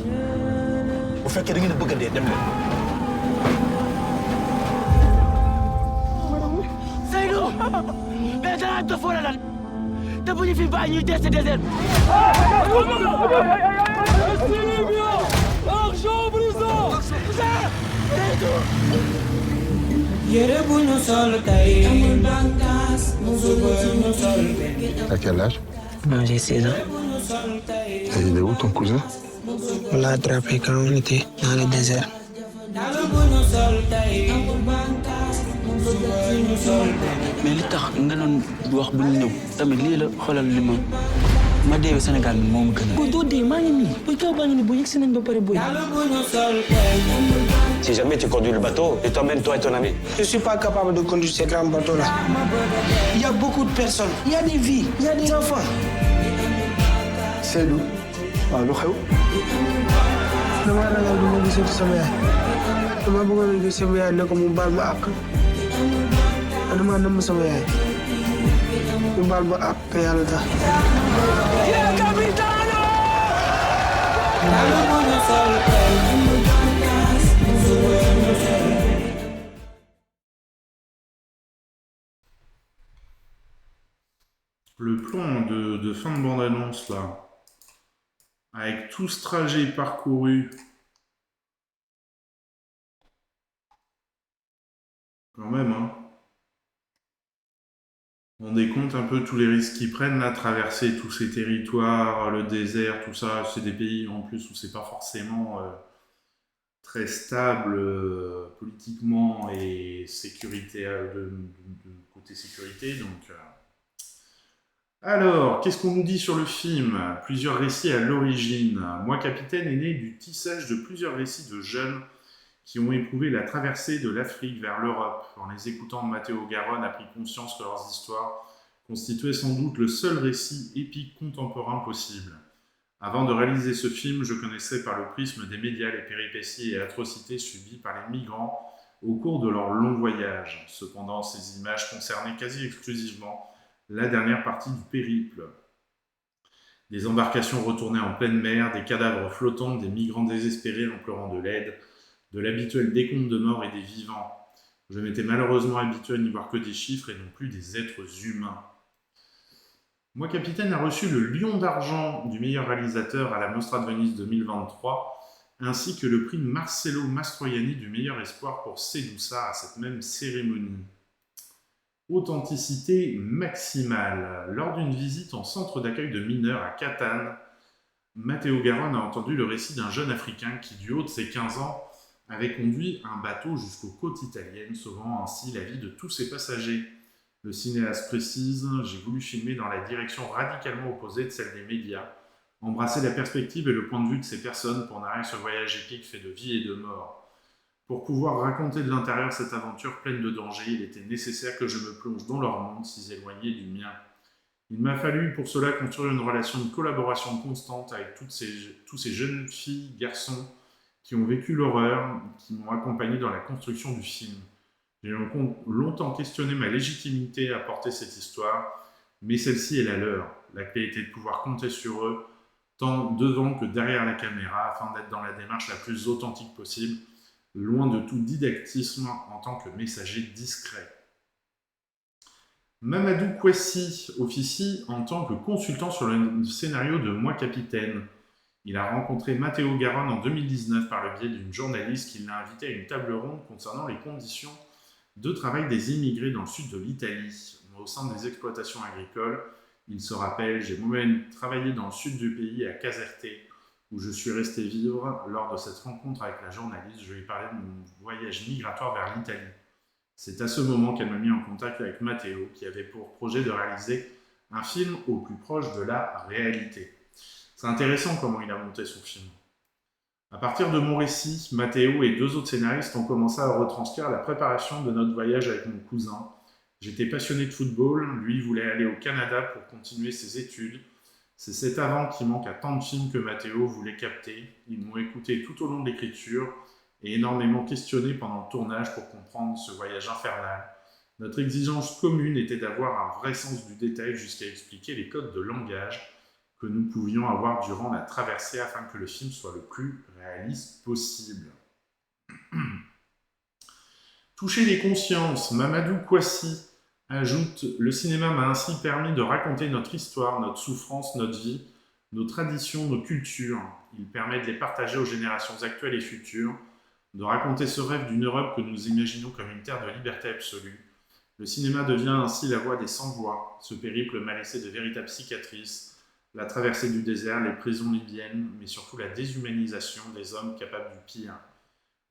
bu fekkee da ngeen a bëgg a dee dem leen. Seydou mais dara dof wala lan te bu ñu fi bàyyi ñuy des ci désert. yére bu ñu sol tey amul bànqaas suba ñu sol benn. T'as quel âge? Non, j'ai 16 ans. Et il est où ton cousin? On l'a attrapé quand on était dans le désert. mais li tax nga doon wax bu ñu ñëw tamit lii la xoolal li ma deewee Sénégal mi moo ma gën a. booy doo dee maa ngi nii booy kaw baa ngi nii booy yegg si nañ ba pare booy. Si jamais tu conduis le bateau, et t'emmènes toi et ton ami. Je suis pas capable de conduire ces grands bateaux-là. Il y a beaucoup de personnes, il y a des vies, il y a des enfants. Seydou waaw lu xew. dama ragal du ma gisati sama yaay dama bëggoon a gis sama yaay ne ko mu baal ma àq dama namm sama yaay mu baal ma àq te yàlla tax. Le plan de fin de bande-annonce, là, avec tout ce trajet parcouru, quand même, hein. On rendez compte un peu tous les risques qu'ils prennent, là, traverser tous ces territoires, le désert, tout ça, c'est des pays, en plus, où c'est pas forcément très stable politiquement et sécurité, de côté sécurité, donc... Alors, qu'est-ce qu'on nous dit sur le film? Plusieurs récits à l'origine. Moi, Capitaine est né du tissage de plusieurs récits de jeunes qui ont éprouvé la traversée de l'Afrique vers l'Europe. En les écoutant, Matteo Garonne a pris conscience que leurs histoires constituaient sans doute le seul récit épique contemporain possible. Avant de réaliser ce film, je connaissais par le prisme des médias les péripéties et atrocités subies par les migrants au cours de leur long voyage. Cependant, ces images concernaient quasi exclusivement la dernière partie du périple. Des embarcations retournées en pleine mer, des cadavres flottants, des migrants désespérés implorant de l'aide, de l'habituel décompte de morts et des vivants. Je m'étais malheureusement habitué à n'y voir que des chiffres et non plus des êtres humains. Moi, Capitaine a reçu le Lion d'argent du meilleur réalisateur à la Mostra de Venise 2023, ainsi que le prix Marcello Mastroianni du meilleur espoir pour Sedusa à cette même cérémonie. Authenticité maximale. Lors d'une visite en centre d'accueil de mineurs à Catane, Matteo Garonne a entendu le récit d'un jeune Africain qui, du haut de ses 15 ans, avait conduit un bateau jusqu'aux côtes italiennes, sauvant ainsi la vie de tous ses passagers. Le cinéaste précise « J'ai voulu filmer dans la direction radicalement opposée de celle des médias, embrasser la perspective et le point de vue de ces personnes pour narrer ce voyage épique fait de vie et de mort. Pour pouvoir raconter de l'intérieur cette aventure pleine de dangers, il était nécessaire que je me plonge dans leur monde si éloigné du mien. Il m'a fallu pour cela construire une relation de collaboration constante avec tous ces jeunes filles, garçons qui ont vécu l'horreur, qui m'ont accompagné dans la construction du film. J'ai longtemps questionné ma légitimité à porter cette histoire, mais celle-ci est la leur. La clé était de pouvoir compter sur eux, tant devant que derrière la caméra, afin d'être dans la démarche la plus authentique possible, loin de tout didactisme en tant que messager discret. Mamadou Kouassi officie en tant que consultant sur le scénario de Moi Capitaine. Il a rencontré Matteo Garonne en 2019 par le biais d'une journaliste qui l'a invité à une table ronde concernant les conditions de travail des immigrés dans le sud de l'Italie. Au sein des exploitations agricoles, il se rappelle, j'ai moi-même travaillé dans le sud du pays à Caserte, où je suis resté vivre. Lors de cette rencontre avec la journaliste, je lui ai parlé de mon voyage migratoire vers l'Italie. C'est à ce moment qu'elle m'a mis en contact avec Matteo, qui avait pour projet de réaliser un film au plus proche de la réalité. C'est intéressant comment il a monté son film. À partir de mon récit, Matteo et 2 autres scénaristes ont commencé à retranscrire la préparation de notre voyage avec mon cousin. J'étais passionné de football, lui voulait aller au Canada pour continuer ses études. C'est cet avant qui manque à tant de films que Matteo voulait capter. Ils m'ont écouté tout au long de l'écriture et énormément questionné pendant le tournage pour comprendre ce voyage infernal. Notre exigence commune était d'avoir un vrai sens du détail jusqu'à expliquer les codes de langage que nous pouvions avoir durant la traversée afin que le film soit le plus réaliste possible. Toucher les consciences, Mamadou Kouassi ajoute « Le cinéma m'a ainsi permis de raconter notre histoire, notre souffrance, notre vie, nos traditions, nos cultures. Il permet de les partager aux générations actuelles et futures, de raconter ce rêve d'une Europe que nous imaginons comme une terre de liberté absolue. Le cinéma devient ainsi la voix des sans-voix. Ce périple m'a laissé de véritables cicatrices, la traversée du désert, les prisons libyennes, mais surtout la déshumanisation des hommes capables du pire.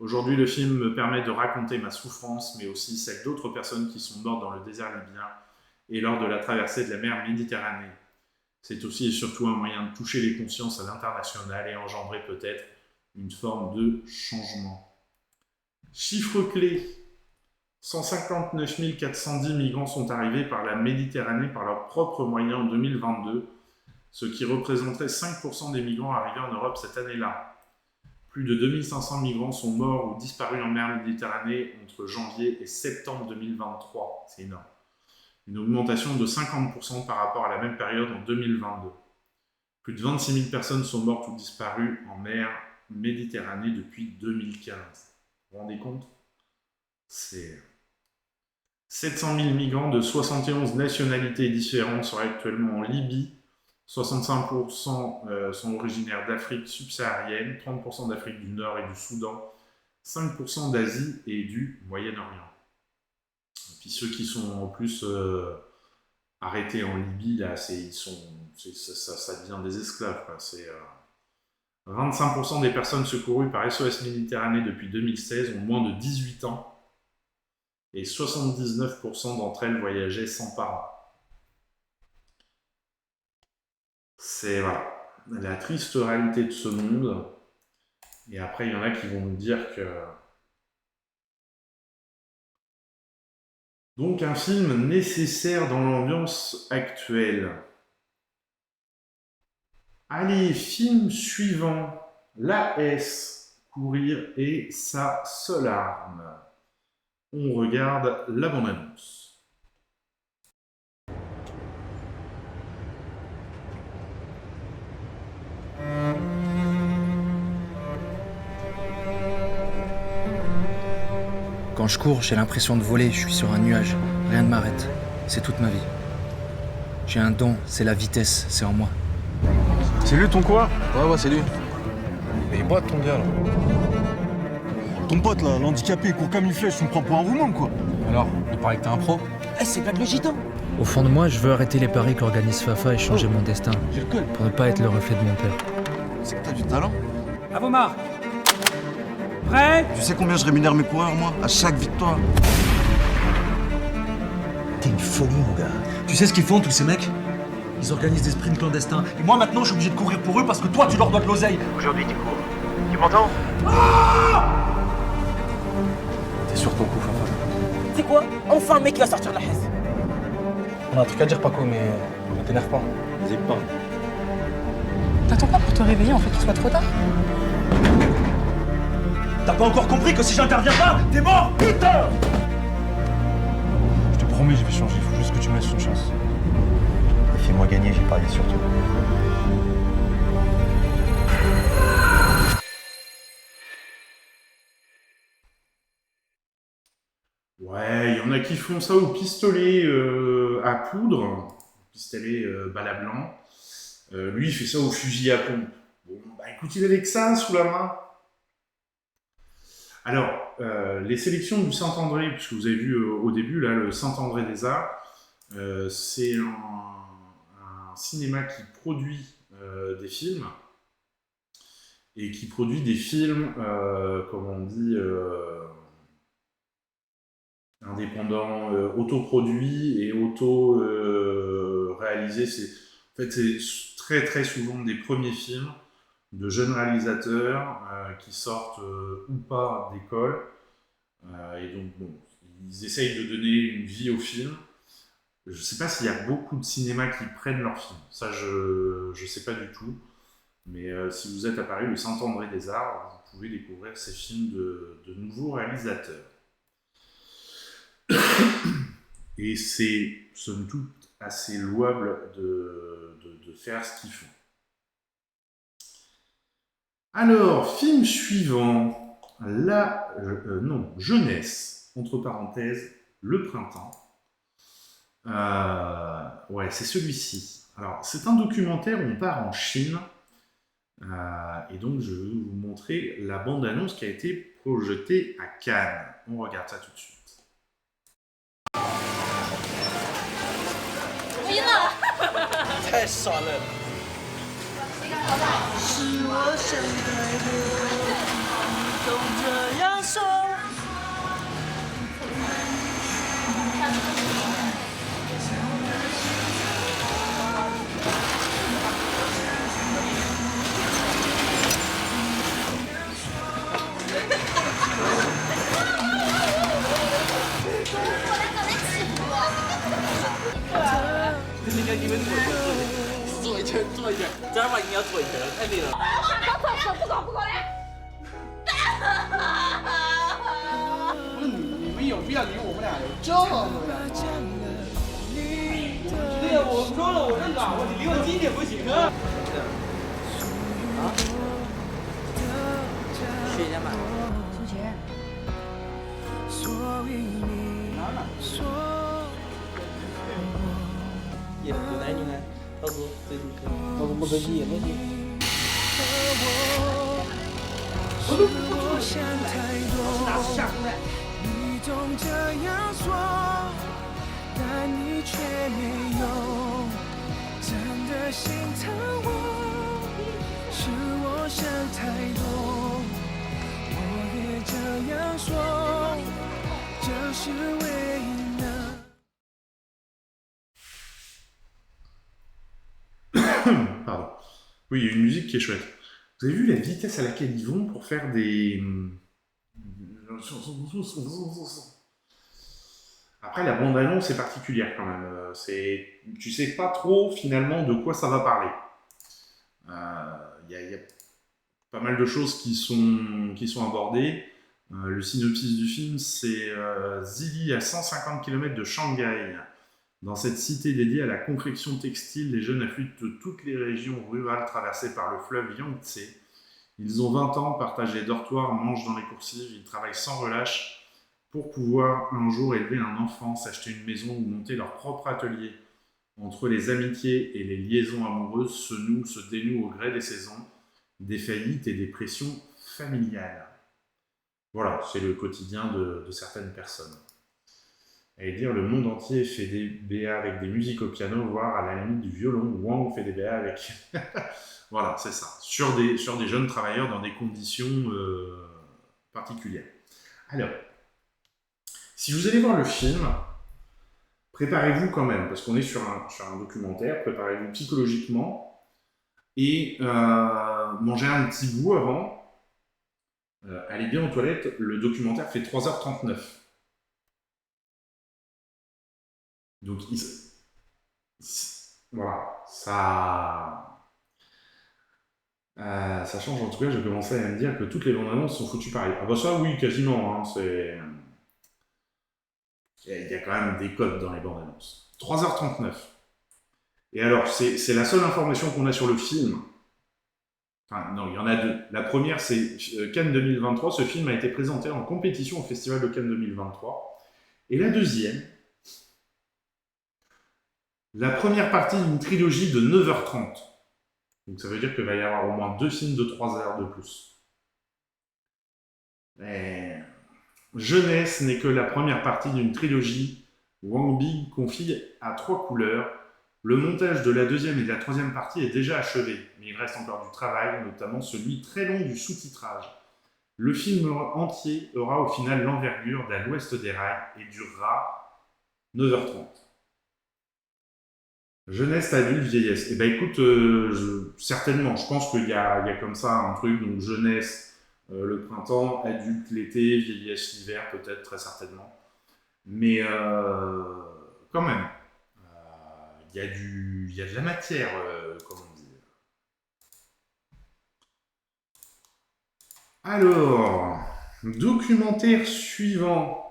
Aujourd'hui, le film me permet de raconter ma souffrance, mais aussi celle d'autres personnes qui sont mortes dans le désert libyen et lors de la traversée de la mer Méditerranée. C'est aussi et surtout un moyen de toucher les consciences à l'international et engendrer peut-être une forme de changement. Chiffre clé, 159 410 migrants sont arrivés par la Méditerranée par leurs propres moyens en 2022, ce qui représenterait 5% des migrants arrivés en Europe cette année-là. Plus de 2500 migrants sont morts ou disparus en mer Méditerranée entre janvier et septembre 2023. C'est énorme. Une augmentation de 50% par rapport à la même période en 2022. Plus de 26 000 personnes sont mortes ou disparues en mer Méditerranée depuis 2015. Vous vous rendez compte ? C'est 700 000 migrants de 71 nationalités différentes sont actuellement en Libye. 65% sont originaires d'Afrique subsaharienne, 30% d'Afrique du Nord et du Soudan, 5% d'Asie et du Moyen-Orient. Et puis ceux qui sont en plus arrêtés en Libye, là, ça devient des esclaves, quoi. 25% des personnes secourues par SOS Méditerranée depuis 2016 ont moins de 18 ans et 79% d'entre elles voyageaient sans parents. C'est voilà, la triste réalité de ce monde. Et après, il y en a qui vont nous dire que... Donc, un film nécessaire dans l'ambiance actuelle. Allez, film suivant. L'AS, courir est sa seule arme. On regarde la bande-annonce. Quand je cours, j'ai l'impression de voler, je suis sur un nuage. Rien ne m'arrête. C'est toute ma vie. J'ai un don, c'est la vitesse, c'est en moi. C'est lui ton quoi? Ouais, c'est lui. Mais il boite ton gars là. Ton pote là, l'handicapé, il court comme une flèche, tu me prends pour un roumain quoi. Alors, il paraît que t'es un pro. Eh, c'est pas de le gitan. Au fond de moi, je veux arrêter les paris qu'organise Fafa et changer mon destin. Pour ne pas être le reflet de mon père. C'est que t'as du talent. À vos marques. Prêt? Tu sais combien je rémunère mes coureurs, moi, à chaque victoire? T'es une folie, mon gars. Tu sais ce qu'ils font, tous ces mecs? Ils organisent des sprints clandestins. Et moi, maintenant, je suis obligé de courir pour eux parce que toi, tu leur dois de l'oseille. Aujourd'hui, tu cours. Tu m'entends? T'es sur ton coup, Fafa. C'est quoi? Enfin un mec qui va sortir de la haisse. On a un truc à dire, Paco, mais ne t'énerve pas. N'hésite pas. T'attends pas pour te réveiller en fait qu'il soit trop tard? T'as pas encore compris que si j'interviens pas, t'es mort, putain! Je te promets, je vais changer. Il faut juste que tu me laisses une chance. Et fais-moi gagner, j'ai parié sur toi. Ouais, il y en a qui font ça au pistolet à poudre, pistolet balle à blanc. Lui, il fait ça au fusil à pompe. Bon, bah écoute, il avait que ça sous la main. Alors, les sélections du Saint-André, puisque vous avez vu au début, là, le Saint-André des Arts, c'est un cinéma qui produit des films, et qui produit des films, comme on dit, indépendants, autoproduits et auto-réalisés. En fait, c'est très très souvent des premiers films de jeunes réalisateurs qui sortent ou pas d'école. Et donc, bon, ils essayent de donner une vie au film. Je ne sais pas s'il y a beaucoup de cinémas qui prennent leurs films. Ça, je ne sais pas du tout. Mais si vous êtes à Paris, le Saint-André des Arts, vous pouvez découvrir ces films de nouveaux réalisateurs. Et c'est, somme toute, assez louable de faire ce qu'ils font. Alors, film suivant, Jeunesse, entre parenthèses, le printemps. Ouais, c'est celui-ci. Alors, c'est un documentaire où on part en Chine, et donc je vais vous montrer la bande-annonce qui a été projetée à Cannes. On regarde ça tout de suite. 赢了！太爽了！是我想太多，你总这样说。那个你们做一圈，做一圈，正儿八经要做一圈，太累了。不搞了！你们有必要离我们俩有这么远吗？对呀，我说了，我认了，你离我近一点不行啊。学一下嘛。苏杰。哪呢？有男女呢？到时候最近可以。不可以，不可以。我都不做拿下来。你总这样说，但你却没有真的心疼我。是我想太多，我也这样说，就是为了。 Pardon. Oui, il y a une musique qui est chouette. Vous avez vu la vitesse à laquelle ils vont pour faire des... Après, la bande-annonce est particulière quand même. Tu sais pas trop finalement de quoi ça va parler. Il y a pas mal de choses qui sont abordées. Le synopsis du film, c'est Zili à 150 km de Shanghai. Dans cette cité dédiée à la confection textile, les jeunes affluent de toutes les régions rurales traversées par le fleuve Yangtze. Ils ont 20 ans, partagent les dortoirs, mangent dans les coursives, ils travaillent sans relâche pour pouvoir un jour élever un enfant, s'acheter une maison ou monter leur propre atelier. Entre les amitiés et les liaisons amoureuses se nouent, se dénouent au gré des saisons, des faillites et des pressions familiales. Voilà, c'est le quotidien de certaines personnes. Et dire le monde entier fait des BA avec des musiques au piano, voire à la limite du violon. Wang fait des BA avec... Voilà, c'est ça. Sur des jeunes travailleurs dans des conditions particulières. Alors, si vous allez voir le film, préparez-vous quand même, parce qu'on est sur un documentaire, préparez-vous psychologiquement et mangez un petit bout avant. Allez bien aux toilettes, le documentaire fait 3h39. Donc, voilà, ça change en tout cas. Je commençais à me dire que toutes les bandes annonces sont foutues pareil. Ah bah ça, oui, quasiment. Hein, il y a quand même des codes dans les bandes annonces. 3h39. Et alors, c'est la seule information qu'on a sur le film. Enfin, non, il y en a deux. La première, c'est Cannes 2023. Ce film a été présenté en compétition au Festival de Cannes 2023. Et la deuxième, la première partie d'une trilogie de 9h30. Donc ça veut dire qu'il va y avoir au moins 2 films de 3 heures de plus. Mais Jeunesse n'est que la première partie d'une trilogie. Wang Bing confie à 3 couleurs. Le montage de la deuxième et de la troisième partie est déjà achevé, mais il reste encore du travail, notamment celui très long du sous-titrage. Le film entier aura au final l'envergure d'À l'ouest des rails et durera 9h30. Jeunesse, adulte, vieillesse. Eh ben écoute, certainement, je pense qu'il y a comme ça un truc, donc jeunesse, le printemps, adulte, l'été, vieillesse, l'hiver, peut-être, très certainement. Mais quand même, il y a de la matière, comme on dit. Alors, documentaire suivant.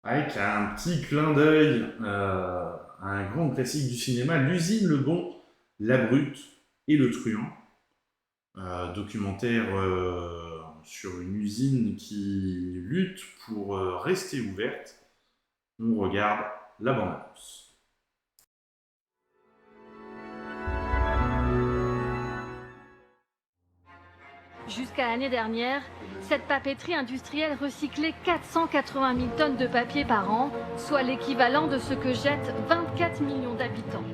Avec un petit clin d'œil à un grand classique du cinéma, L'usine, le bon, la brute et le truand. Documentaire sur une usine qui lutte pour rester ouverte. On regarde la bande-annonce. Jusqu'à l'année dernière, cette papeterie industrielle recyclait 480 000 tonnes de papier par an, soit l'équivalent de ce que jettent 24 millions d'habitants.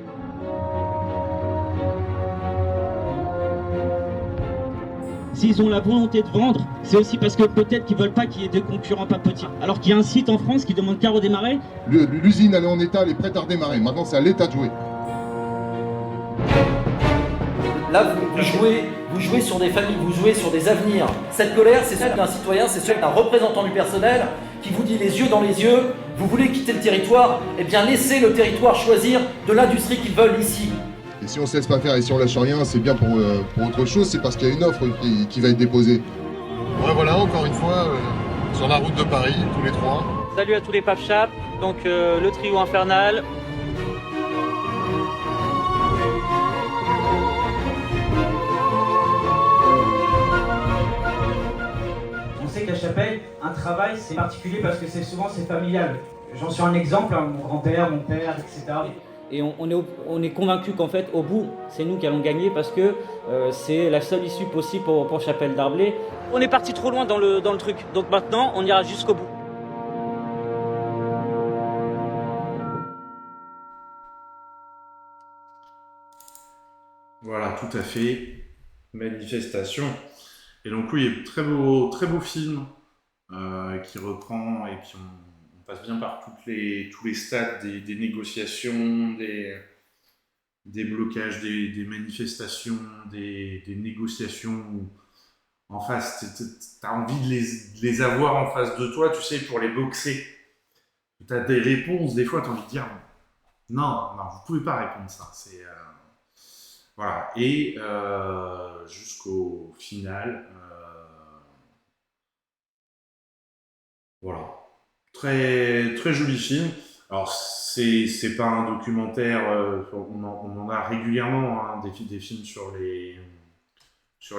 S'ils ont la volonté de vendre, c'est aussi parce que peut-être qu'ils veulent pas qu'il y ait de concurrents papetiers. Alors qu'il y a un site en France qui demande qu'à redémarrer. L'usine, elle est en état, elle est prête à redémarrer. Maintenant, c'est à l'État de jouer. Là, vous jouez sur des familles, vous jouez sur des avenirs. Cette colère, c'est celle d'un citoyen, c'est celle d'un représentant du personnel qui vous dit les yeux dans les yeux, vous voulez quitter le territoire, eh bien laissez le territoire choisir de l'industrie qu'ils veulent ici. Et si on se laisse pas faire et si on lâche rien, c'est bien pour autre chose, c'est parce qu'il y a une offre qui va être déposée. Ouais, voilà, encore une fois, sur la route de Paris, tous les 3. Salut à tous les Paf Chap, donc le trio infernal. On sait qu'à Chapelle, un travail c'est particulier parce que c'est familial. J'en suis un exemple, hein, mon grand-père, mon père, etc. Et on est convaincu qu'en fait, au bout, c'est nous qui allons gagner parce que c'est la seule issue possible pour Chapelle Darblay. On est parti trop loin dans le truc, donc maintenant, on ira jusqu'au bout. Voilà, tout à fait. Manifestation. Et donc oui, très beau film qui reprend et puis on passe bien par tous les stades des négociations, des blocages, des manifestations, des négociations où en face, t'as envie de les avoir en face de toi, tu sais, pour les boxer. T'as des réponses, des fois t'as envie de dire non, vous pouvez pas répondre ça. Voilà, et jusqu'au final, voilà, très très joli film. Alors c'est pas un documentaire, on en a régulièrement hein, des films sur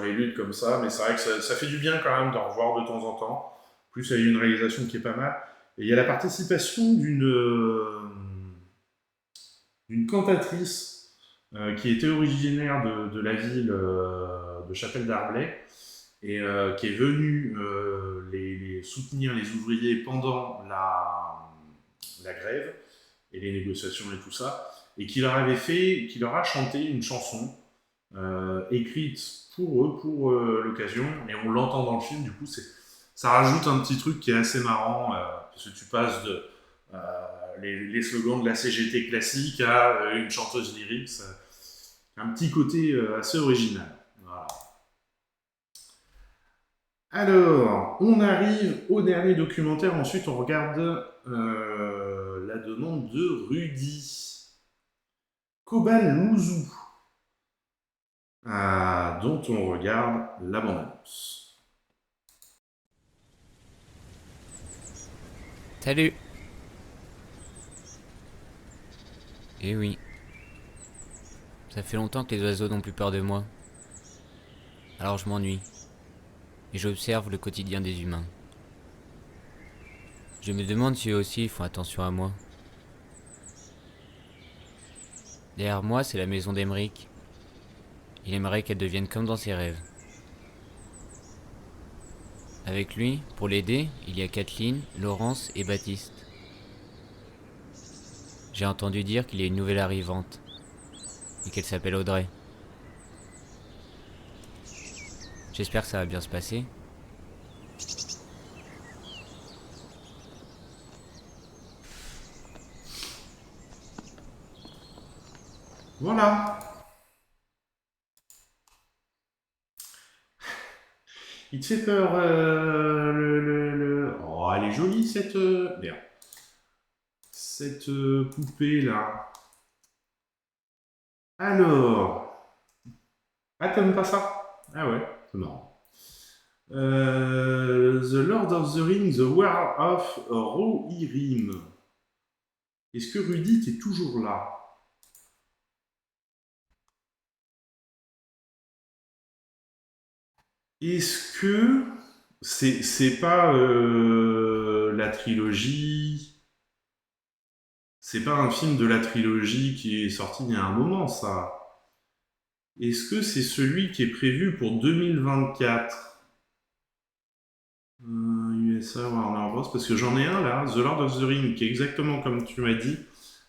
les luttes comme ça, mais c'est vrai que ça fait du bien quand même d'en revoir de temps en temps. En plus, il y a une réalisation qui est pas mal. Et il y a la participation d'une cantatrice qui était originaire de la ville de Chapelle Darblay. et qui est venu soutenir les ouvriers pendant la grève et les négociations et tout ça, et qui leur a chanté une chanson écrite pour eux, pour l'occasion, et on l'entend dans le film. Du coup, ça rajoute un petit truc qui est assez marrant, parce que tu passes de les slogans de la CGT classique à une chanteuse lyrique, un petit côté assez original. Voilà. Alors, on arrive au dernier documentaire. Ensuite, on regarde la demande de Rudy Cobal Louzou, dont on regarde la bande-annonce. Salut. Eh oui. Ça fait longtemps que les oiseaux n'ont plus peur de moi. Alors je m'ennuie. Et j'observe le quotidien des humains. Je me demande si eux aussi font attention à moi. Derrière moi, c'est la maison d'Emeric. Il aimerait qu'elle devienne comme dans ses rêves. Avec lui, pour l'aider, il y a Kathleen, Laurence et Baptiste. J'ai entendu dire qu'il y a une nouvelle arrivante et qu'elle s'appelle Audrey. J'espère que ça va bien se passer. Voilà. Il te fait peur, Oh, elle est jolie, cette... Merde. Cette poupée-là. Alors... Ah, t'aimes pas ça? Ah ouais, c'est marrant. The Lord of the Rings, The War of Rohirrim. Est-ce que Rudy, t'es toujours là? Est-ce que c'est pas la trilogie... C'est pas un film de la trilogie qui est sorti il y a un moment, ça? Est-ce que c'est celui qui est prévu pour 2024? USA, Warner Bros. Parce que j'en ai un là, The Lord of the Rings, qui est exactement comme tu m'as dit,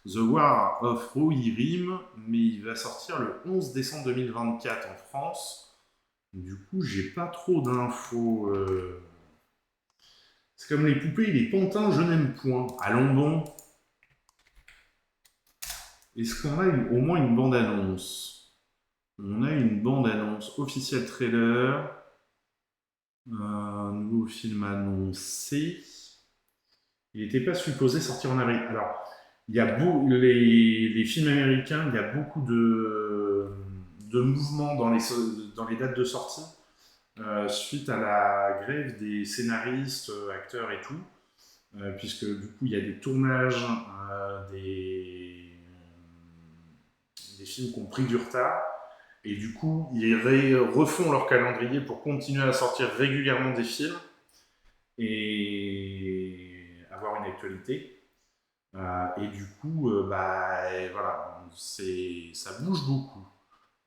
The War of Rohirrim, mais il va sortir le 11 décembre 2024 en France. Du coup, j'ai pas trop d'infos. C'est comme les poupées et les pantins, je n'aime point. Allons bon. Est-ce qu'on a au moins une bande-annonce? On a une bande-annonce, officiel trailer. Nouveau film annoncé. Il n'était pas supposé sortir en avril. Alors, il y a les films américains, il y a beaucoup de mouvements dans les dates de sortie, suite à la grève des scénaristes, acteurs et tout, puisque du coup il y a des tournages, des films qui ont pris du retard, et du coup ils refont leur calendrier pour continuer à sortir régulièrement des films et avoir une actualité. Et du coup, voilà, ça bouge beaucoup.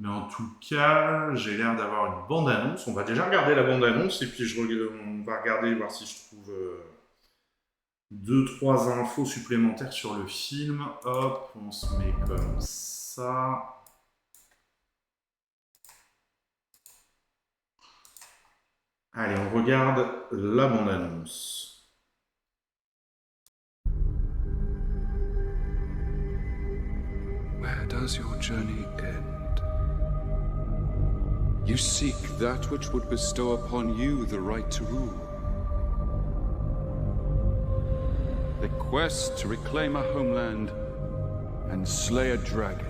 Mais en tout cas, j'ai l'air d'avoir une bande-annonce. On va déjà regarder la bande-annonce et puis on va regarder, voir si je trouve 2-3 infos supplémentaires sur le film. Hop, on se met comme ça. Allez, on regarde la bande-annonce. Where does your journey end? You seek that which would bestow upon you the right to rule. The quest to reclaim a homeland and slay a dragon.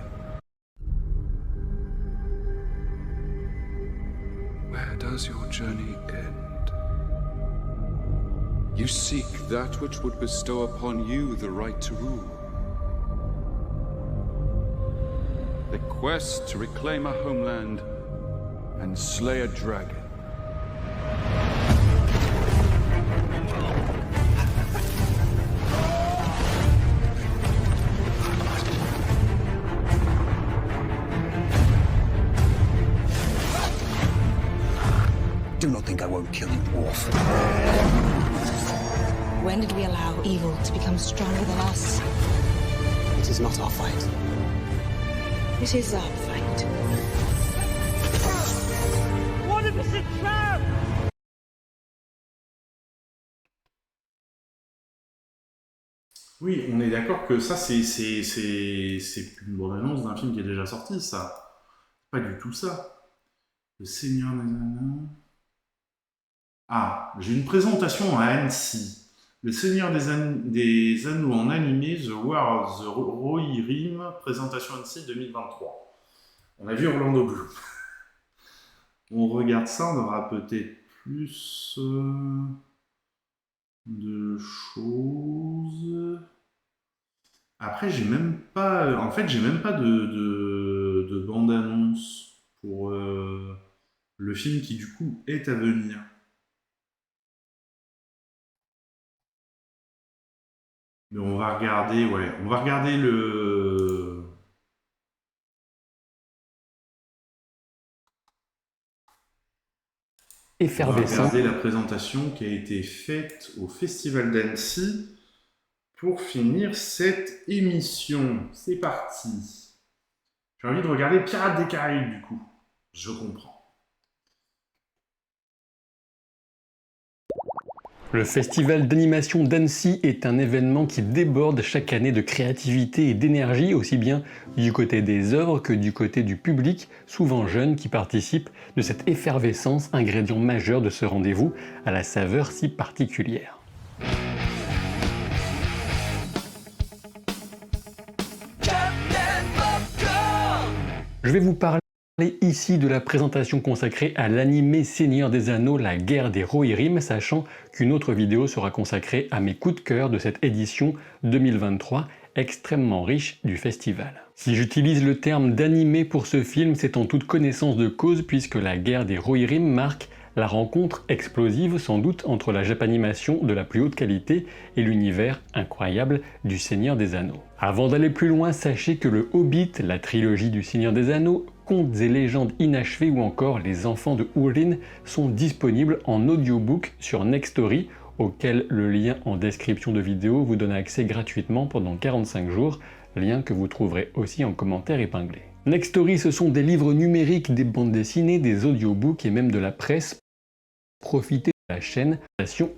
Where does your journey end? You seek that which would bestow upon you the right to rule. The quest to reclaim a homeland and slay a dragon. Do not think I won't kill you, dwarf. When did we allow evil to become stronger than us? It is not our fight. It is our fight. What if it's a trap? Oui, on est d'accord que ça, c'est une bande-annonce d'un film qui est déjà sorti, ça. Pas du tout ça. Le Seigneur des Anneaux... Ah, j'ai une présentation à Annecy. Le Seigneur des Anneaux en animé, The War of the Rohirrim, présentation Annecy 2023. On a vu Orlando Bloom. On regarde ça, on aura peut-être plus de choses. Après, j'ai même pas... En fait, j'ai même pas de bande-annonce pour le film qui, du coup, est à venir. Mais on va regarder, ouais, on va regarder le... Effervescent. On va regarder la présentation qui a été faite au Festival d'Annecy pour finir cette émission. C'est parti. J'ai envie de regarder Pirates des Caraïbes, du coup. Je comprends. Le Festival d'animation d'Annecy est un événement qui déborde chaque année de créativité et d'énergie, aussi bien du côté des œuvres que du côté du public, souvent jeune, qui participe de cette effervescence, ingrédient majeur de ce rendez-vous à la saveur si particulière. Je vais vous parler ici de la présentation consacrée à l'animé Seigneur des Anneaux, la guerre des Rohirrim, sachant qu'une autre vidéo sera consacrée à mes coups de cœur de cette édition 2023, extrêmement riche du festival. Si j'utilise le terme d'animé pour ce film, c'est en toute connaissance de cause puisque la guerre des Rohirrim marque la rencontre explosive sans doute entre la japanimation de la plus haute qualité et l'univers incroyable du Seigneur des Anneaux. Avant d'aller plus loin, sachez que le Hobbit, la trilogie du Seigneur des Anneaux, Contes et légendes inachevées ou encore Les Enfants de Húrin sont disponibles en audiobook sur Nextory, auquel le lien en description de vidéo vous donne accès gratuitement pendant 45 jours, lien que vous trouverez aussi en commentaire épinglé. Nextory, ce sont des livres numériques, des bandes dessinées, des audiobooks et même de la presse. Profitez de la chaîne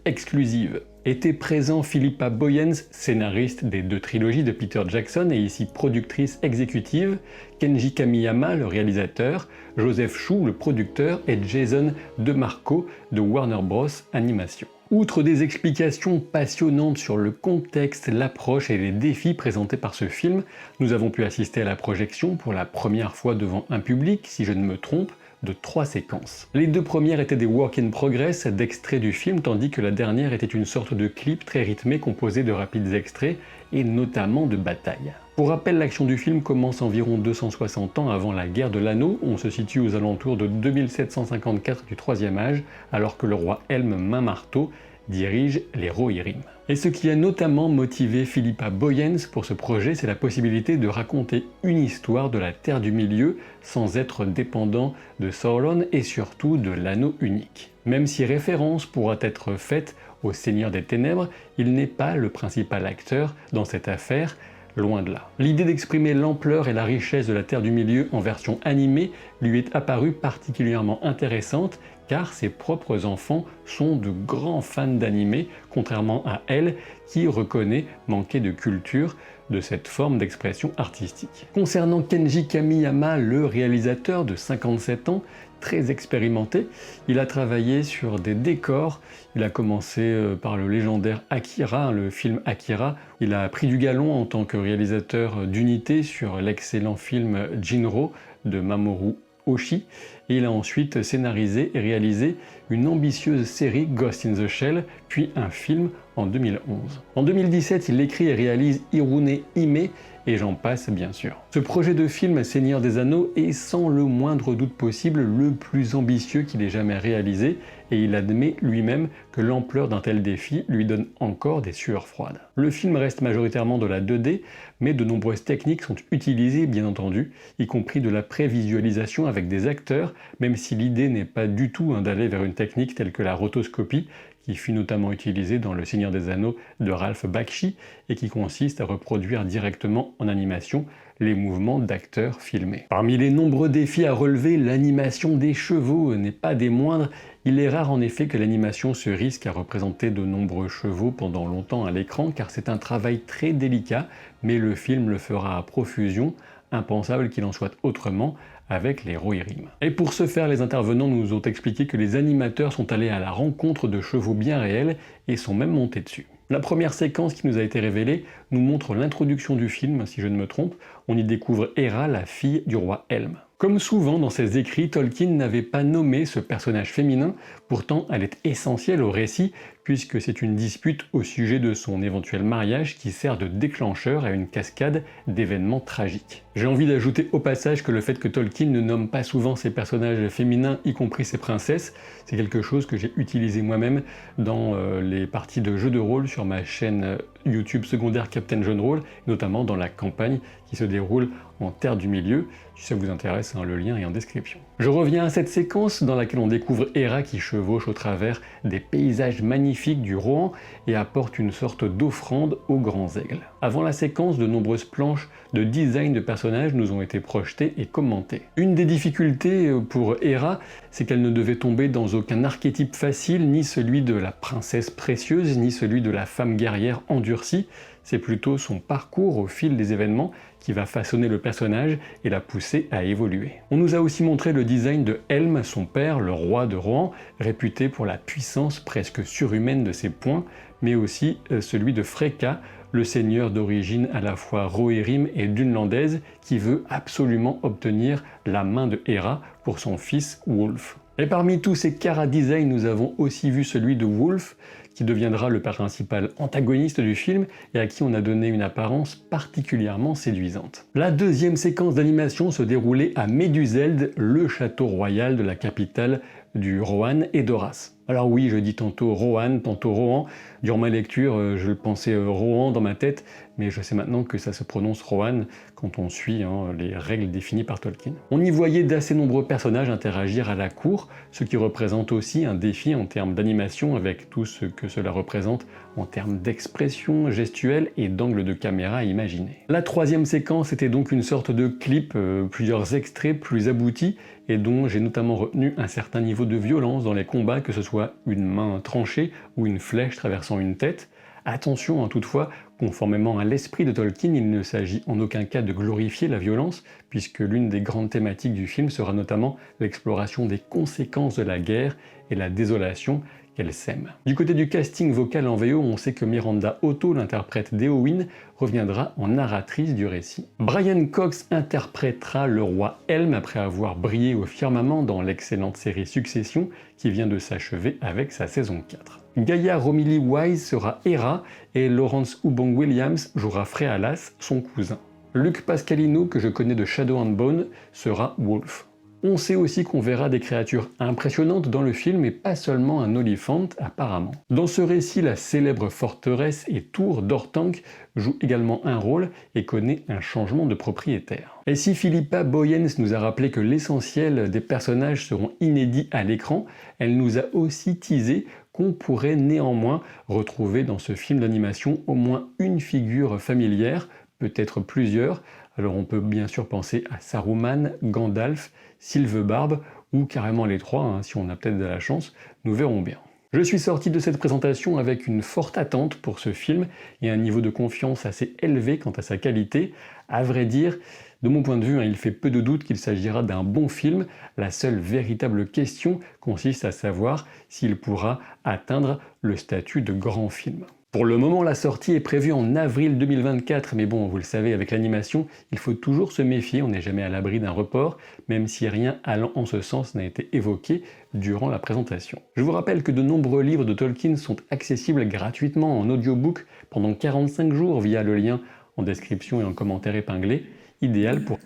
exclusive. Était présent Philippa Boyens, scénariste des 2 trilogies de Peter Jackson et ici productrice exécutive, Kenji Kamiyama, le réalisateur, Joseph Chou, le producteur, et Jason DeMarco de Warner Bros. Animation. Outre des explications passionnantes sur le contexte, l'approche et les défis présentés par ce film, nous avons pu assister à la projection pour la première fois devant un public, si je ne me trompe, de 3 séquences. Les 2 premières étaient des work in progress d'extraits du film, tandis que la dernière était une sorte de clip très rythmé composé de rapides extraits et notamment de batailles. Pour rappel, l'action du film commence environ 260 ans avant la guerre de l'Anneau, on se situe aux alentours de 2754 du 3e âge, alors que le roi Helm Main-Marteau dirige les Rohirrim. Et ce qui a notamment motivé Philippa Boyens pour ce projet, c'est la possibilité de raconter une histoire de la Terre du Milieu sans être dépendant de Sauron et surtout de l'Anneau unique. Même si référence pourra être faite au Seigneur des Ténèbres, il n'est pas le principal acteur dans cette affaire, loin de là. L'idée d'exprimer l'ampleur et la richesse de la Terre du Milieu en version animée lui est apparue particulièrement intéressante car ses propres enfants sont de grands fans d'animé, contrairement à elle qui reconnaît manquer de culture de cette forme d'expression artistique. Concernant Kenji Kamiyama, le réalisateur de 57 ans, très expérimenté, il a travaillé sur des décors, il a commencé par le légendaire Akira, le film Akira, il a pris du galon en tant que réalisateur d'unité sur l'excellent film Jinro de Mamoru Oshii, et il a ensuite scénarisé et réalisé une ambitieuse série Ghost in the Shell, puis un film en 2011. En 2017, il écrit et réalise Hirune Hime et j'en passe bien sûr. Ce projet de film Seigneur des Anneaux est sans le moindre doute possible le plus ambitieux qu'il ait jamais réalisé, et il admet lui-même que l'ampleur d'un tel défi lui donne encore des sueurs froides. Le film reste majoritairement de la 2D, mais de nombreuses techniques sont utilisées bien entendu, y compris de la prévisualisation avec des acteurs, même si l'idée n'est pas du tout d'aller vers une technique telle que la rotoscopie, qui fut notamment utilisée dans Le Seigneur des Anneaux de Ralph Bakshi, et qui consiste à reproduire directement en animation les mouvements d'acteurs filmés. Parmi les nombreux défis à relever, l'animation des chevaux n'est pas des moindres. Il est rare en effet que l'animation se risque à représenter de nombreux chevaux pendant longtemps à l'écran, car c'est un travail très délicat, mais le film le fera à profusion, impensable qu'il en soit autrement avec les Rohirrim. Et pour ce faire, les intervenants nous ont expliqué que les animateurs sont allés à la rencontre de chevaux bien réels et sont même montés dessus. La première séquence qui nous a été révélée nous montre l'introduction du film, si je ne me trompe. On y découvre Hera, la fille du roi Helm. Comme souvent dans ses écrits, Tolkien n'avait pas nommé ce personnage féminin, pourtant elle est essentielle au récit, puisque c'est une dispute au sujet de son éventuel mariage qui sert de déclencheur à une cascade d'événements tragiques. J'ai envie d'ajouter au passage que le fait que Tolkien ne nomme pas souvent ses personnages féminins, y compris ses princesses, c'est quelque chose que j'ai utilisé moi-même dans les parties de jeux de rôle sur ma chaîne YouTube secondaire Captain John Roll, notamment dans la campagne qui se déroule en Terre du Milieu. Si ça vous intéresse, le lien est en description. Je reviens à cette séquence dans laquelle on découvre Hera qui chevauche au travers des paysages magnifiques du Rohan et apporte une sorte d'offrande aux grands aigles. Avant la séquence, de nombreuses planches de design de personnages nous ont été projetées et commentées. Une des difficultés pour Hera, c'est qu'elle ne devait tomber dans aucun archétype facile, ni celui de la princesse précieuse, ni celui de la femme guerrière endurcie. C'est plutôt son parcours au fil des événements qui va façonner le personnage et la pousser à évoluer. On nous a aussi montré le design de Helm, son père, le roi de Rohan, réputé pour la puissance presque surhumaine de ses poings, mais aussi celui de Freka, le seigneur d'origine à la fois Rohirrim et dunlandaise, qui veut absolument obtenir la main de Hera pour son fils Wulf. Et parmi tous ces chara-design, nous avons aussi vu celui de Wulf, qui deviendra le principal antagoniste du film et à qui on a donné une apparence particulièrement séduisante. La deuxième séquence d'animation se déroulait à Meduseld, le château royal de la capitale du Rohan et d'Horace. Alors oui, je dis tantôt Rohan, tantôt Rohan. Durant ma lecture, je pensais Rohan dans ma tête, mais je sais maintenant que ça se prononce Rohan quand on suit les règles définies par Tolkien. On y voyait d'assez nombreux personnages interagir à la cour, ce qui représente aussi un défi en termes d'animation avec tout ce que cela représente en termes d'expression gestuelle et d'angle de caméra à imaginer. La troisième séquence était donc une sorte de clip, plusieurs extraits plus aboutis, et dont j'ai notamment retenu un certain niveau de violence dans les combats, que ce soit une main tranchée ou une flèche traversant une tête. Attention toutefois, conformément à l'esprit de Tolkien, il ne s'agit en aucun cas de glorifier la violence, puisque l'une des grandes thématiques du film sera notamment l'exploration des conséquences de la guerre et la désolation qu'elle sème. Du côté du casting vocal en VO, on sait que Miranda Otto, l'interprète d'Éowyn, reviendra en narratrice du récit. Brian Cox interprétera le roi Helm après avoir brillé au firmament dans l'excellente série Succession qui vient de s'achever avec sa saison 4. Gaia Romilly Wise sera Hera et Laurence Ubong Williams jouera Frealas, son cousin. Luc Pascalino, que je connais de Shadow and Bone, sera Wulf. On sait aussi qu'on verra des créatures impressionnantes dans le film et pas seulement un olifant apparemment. Dans ce récit, la célèbre forteresse et tour d'Orthanc joue également un rôle et connaît un changement de propriétaire. Et si Philippa Boyens nous a rappelé que l'essentiel des personnages seront inédits à l'écran, elle nous a aussi teasé qu'on pourrait néanmoins retrouver dans ce film d'animation au moins une figure familière, peut-être plusieurs. Alors on peut bien sûr penser à Saruman, Gandalf, Sylvebarbe ou carrément les trois, si on a peut-être de la chance, nous verrons bien. Je suis sorti de cette présentation avec une forte attente pour ce film et un niveau de confiance assez élevé quant à sa qualité. À vrai dire, de mon point de vue, il fait peu de doute qu'il s'agira d'un bon film. La seule véritable question consiste à savoir s'il pourra atteindre le statut de grand film. Pour le moment, la sortie est prévue en avril 2024, mais bon, vous le savez, avec l'animation, il faut toujours se méfier, on n'est jamais à l'abri d'un report, même si rien allant en ce sens n'a été évoqué durant la présentation. Je vous rappelle que de nombreux livres de Tolkien sont accessibles gratuitement en audiobook pendant 45 jours via le lien en description et en commentaire épinglé, idéal pour...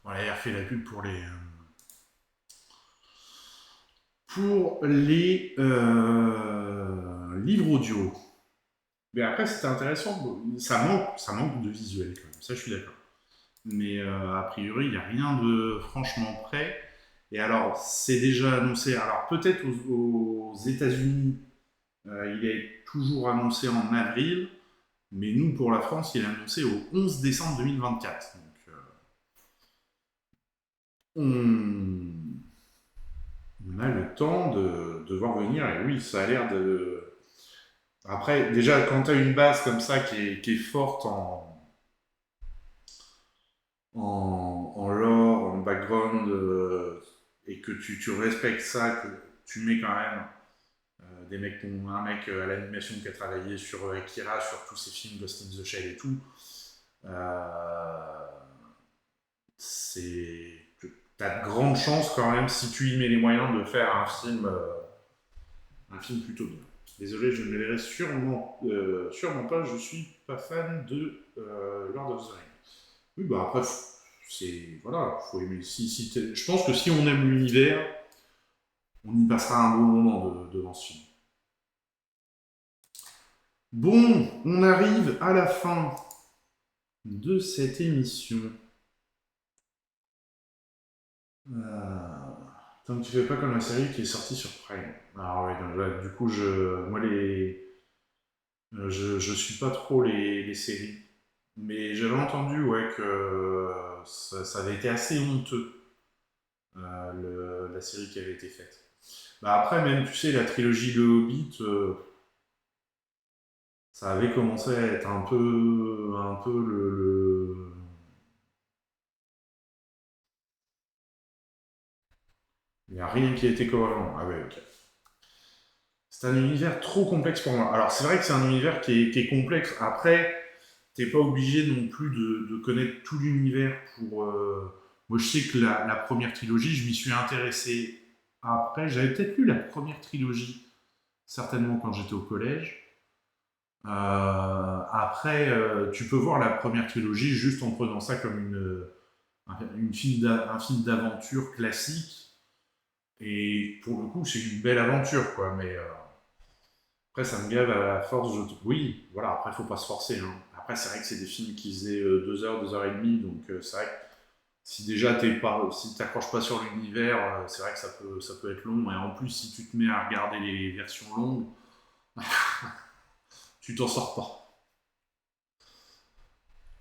Voilà, il a fait la pub pour les livres audio. Mais après, c'était intéressant. Ça manque de visuel quand même. Ça, je suis d'accord. Mais a priori, il n'y a rien de franchement prêt. Et alors, c'est déjà annoncé. Alors, peut-être aux États-Unis, il est toujours annoncé en avril. Mais nous, pour la France, il est annoncé au 11 décembre 2024. Donc, on a le temps de voir venir. Et oui, ça a l'air de... Après, déjà, quand tu as une base comme ça qui est forte en lore, en background, et que tu respectes ça, que tu mets quand même un mec à l'animation qui a travaillé sur Akira, sur tous ces films, Ghost in the Shell et tout, t'as de grandes chances quand même, si tu y mets les moyens, de faire un film plutôt bien. Désolé, je ne le verrai sûrement pas, je suis pas fan de Lord of the Rings. Oui, bah après, voilà, faut aimer. Je pense que si on aime l'univers, on y passera un bon moment devant ce film. Bon, on arrive à la fin de cette émission. Tant que tu fais pas comme la série qui est sortie sur Prime. Alors ouais, donc, ouais, du coup, je suis pas trop les séries. Mais j'avais entendu que ça avait été assez honteux, la série qui avait été faite. Bah après, même, tu sais, la trilogie Le Hobbit, ça avait commencé à être un peu le... Il n'y a rien qui a été cohérent. Ah ouais, ok. C'est un univers trop complexe pour moi. Alors, c'est vrai que c'est un univers qui est complexe. Après, t'es pas obligé non plus de connaître tout l'univers pour... Moi, je sais que la première trilogie, je m'y suis intéressé après. J'avais peut-être lu la première trilogie, certainement quand j'étais au collège. Après, tu peux voir la première trilogie juste en prenant ça comme un film d'aventure classique. Et pour le coup, c'est une belle aventure, quoi. Mais après, ça me gave à la force. Oui, voilà, après, faut pas se forcer. Hein. Après, c'est vrai que c'est des films qui faisaient 2 heures, 2 heures et demie. Donc, c'est vrai que si déjà si t'accroches pas sur l'univers, c'est vrai que ça peut être long. Et en plus, si tu te mets à regarder les versions longues, tu t'en sors pas.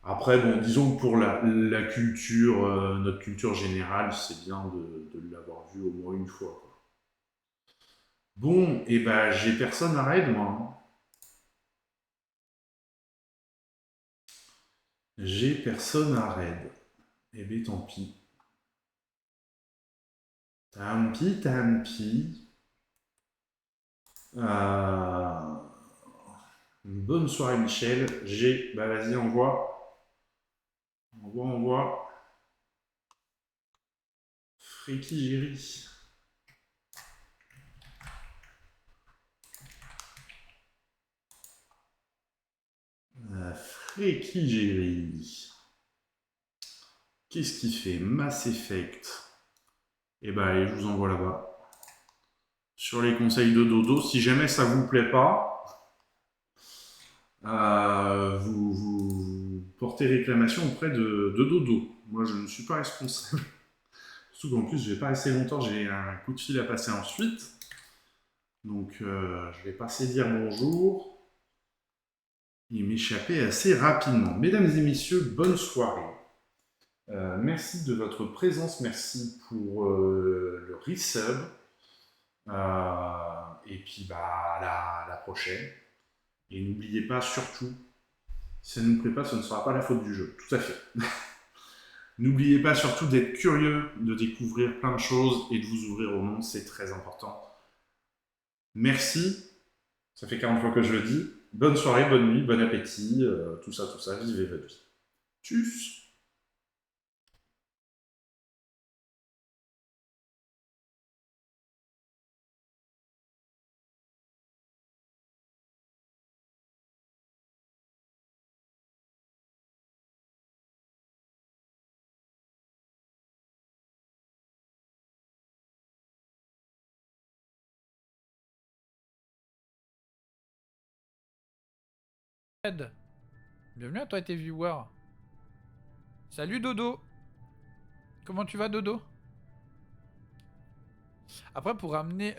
Après, bon, disons que pour la culture, notre culture générale, c'est bien de l'avoir vu au moins une fois, quoi. Bon, et ben, j'ai personne à raid, moi. Hein. J'ai personne à raid. Eh ben, tant pis. Tant pis. Une bonne soirée, Michel. Bah, vas-y, envoie. Envoie. Freaky Jerry. Freaky Jerry. Qu'est-ce qu'il fait? Mass Effect. Et bah, allez, je vous envoie là-bas. Sur les conseils de dodo. Si jamais ça vous plaît pas, vous portez réclamation auprès de dodo. Moi, je ne suis pas responsable. Surtout qu'en plus, je vais pas rester longtemps. J'ai un coup de fil à passer ensuite. Donc, je vais passer dire bonjour. Et m'échapper assez rapidement. Mesdames et messieurs, bonne soirée. Merci de votre présence. Merci pour le resub. Et puis, bah, à la prochaine. Et n'oubliez pas, surtout, si ça ne nous plaît pas, ce ne sera pas la faute du jeu. Tout à fait. N'oubliez pas surtout d'être curieux, de découvrir plein de choses et de vous ouvrir au monde, c'est très important. Merci. Ça fait 40 fois que je le dis. Bonne soirée, bonne nuit, bon appétit, tout ça, vivez votre vie. Tchuss. Ed. Bienvenue à toi et tes viewers. Salut Dodo. Comment tu vas Dodo? Après pour ramener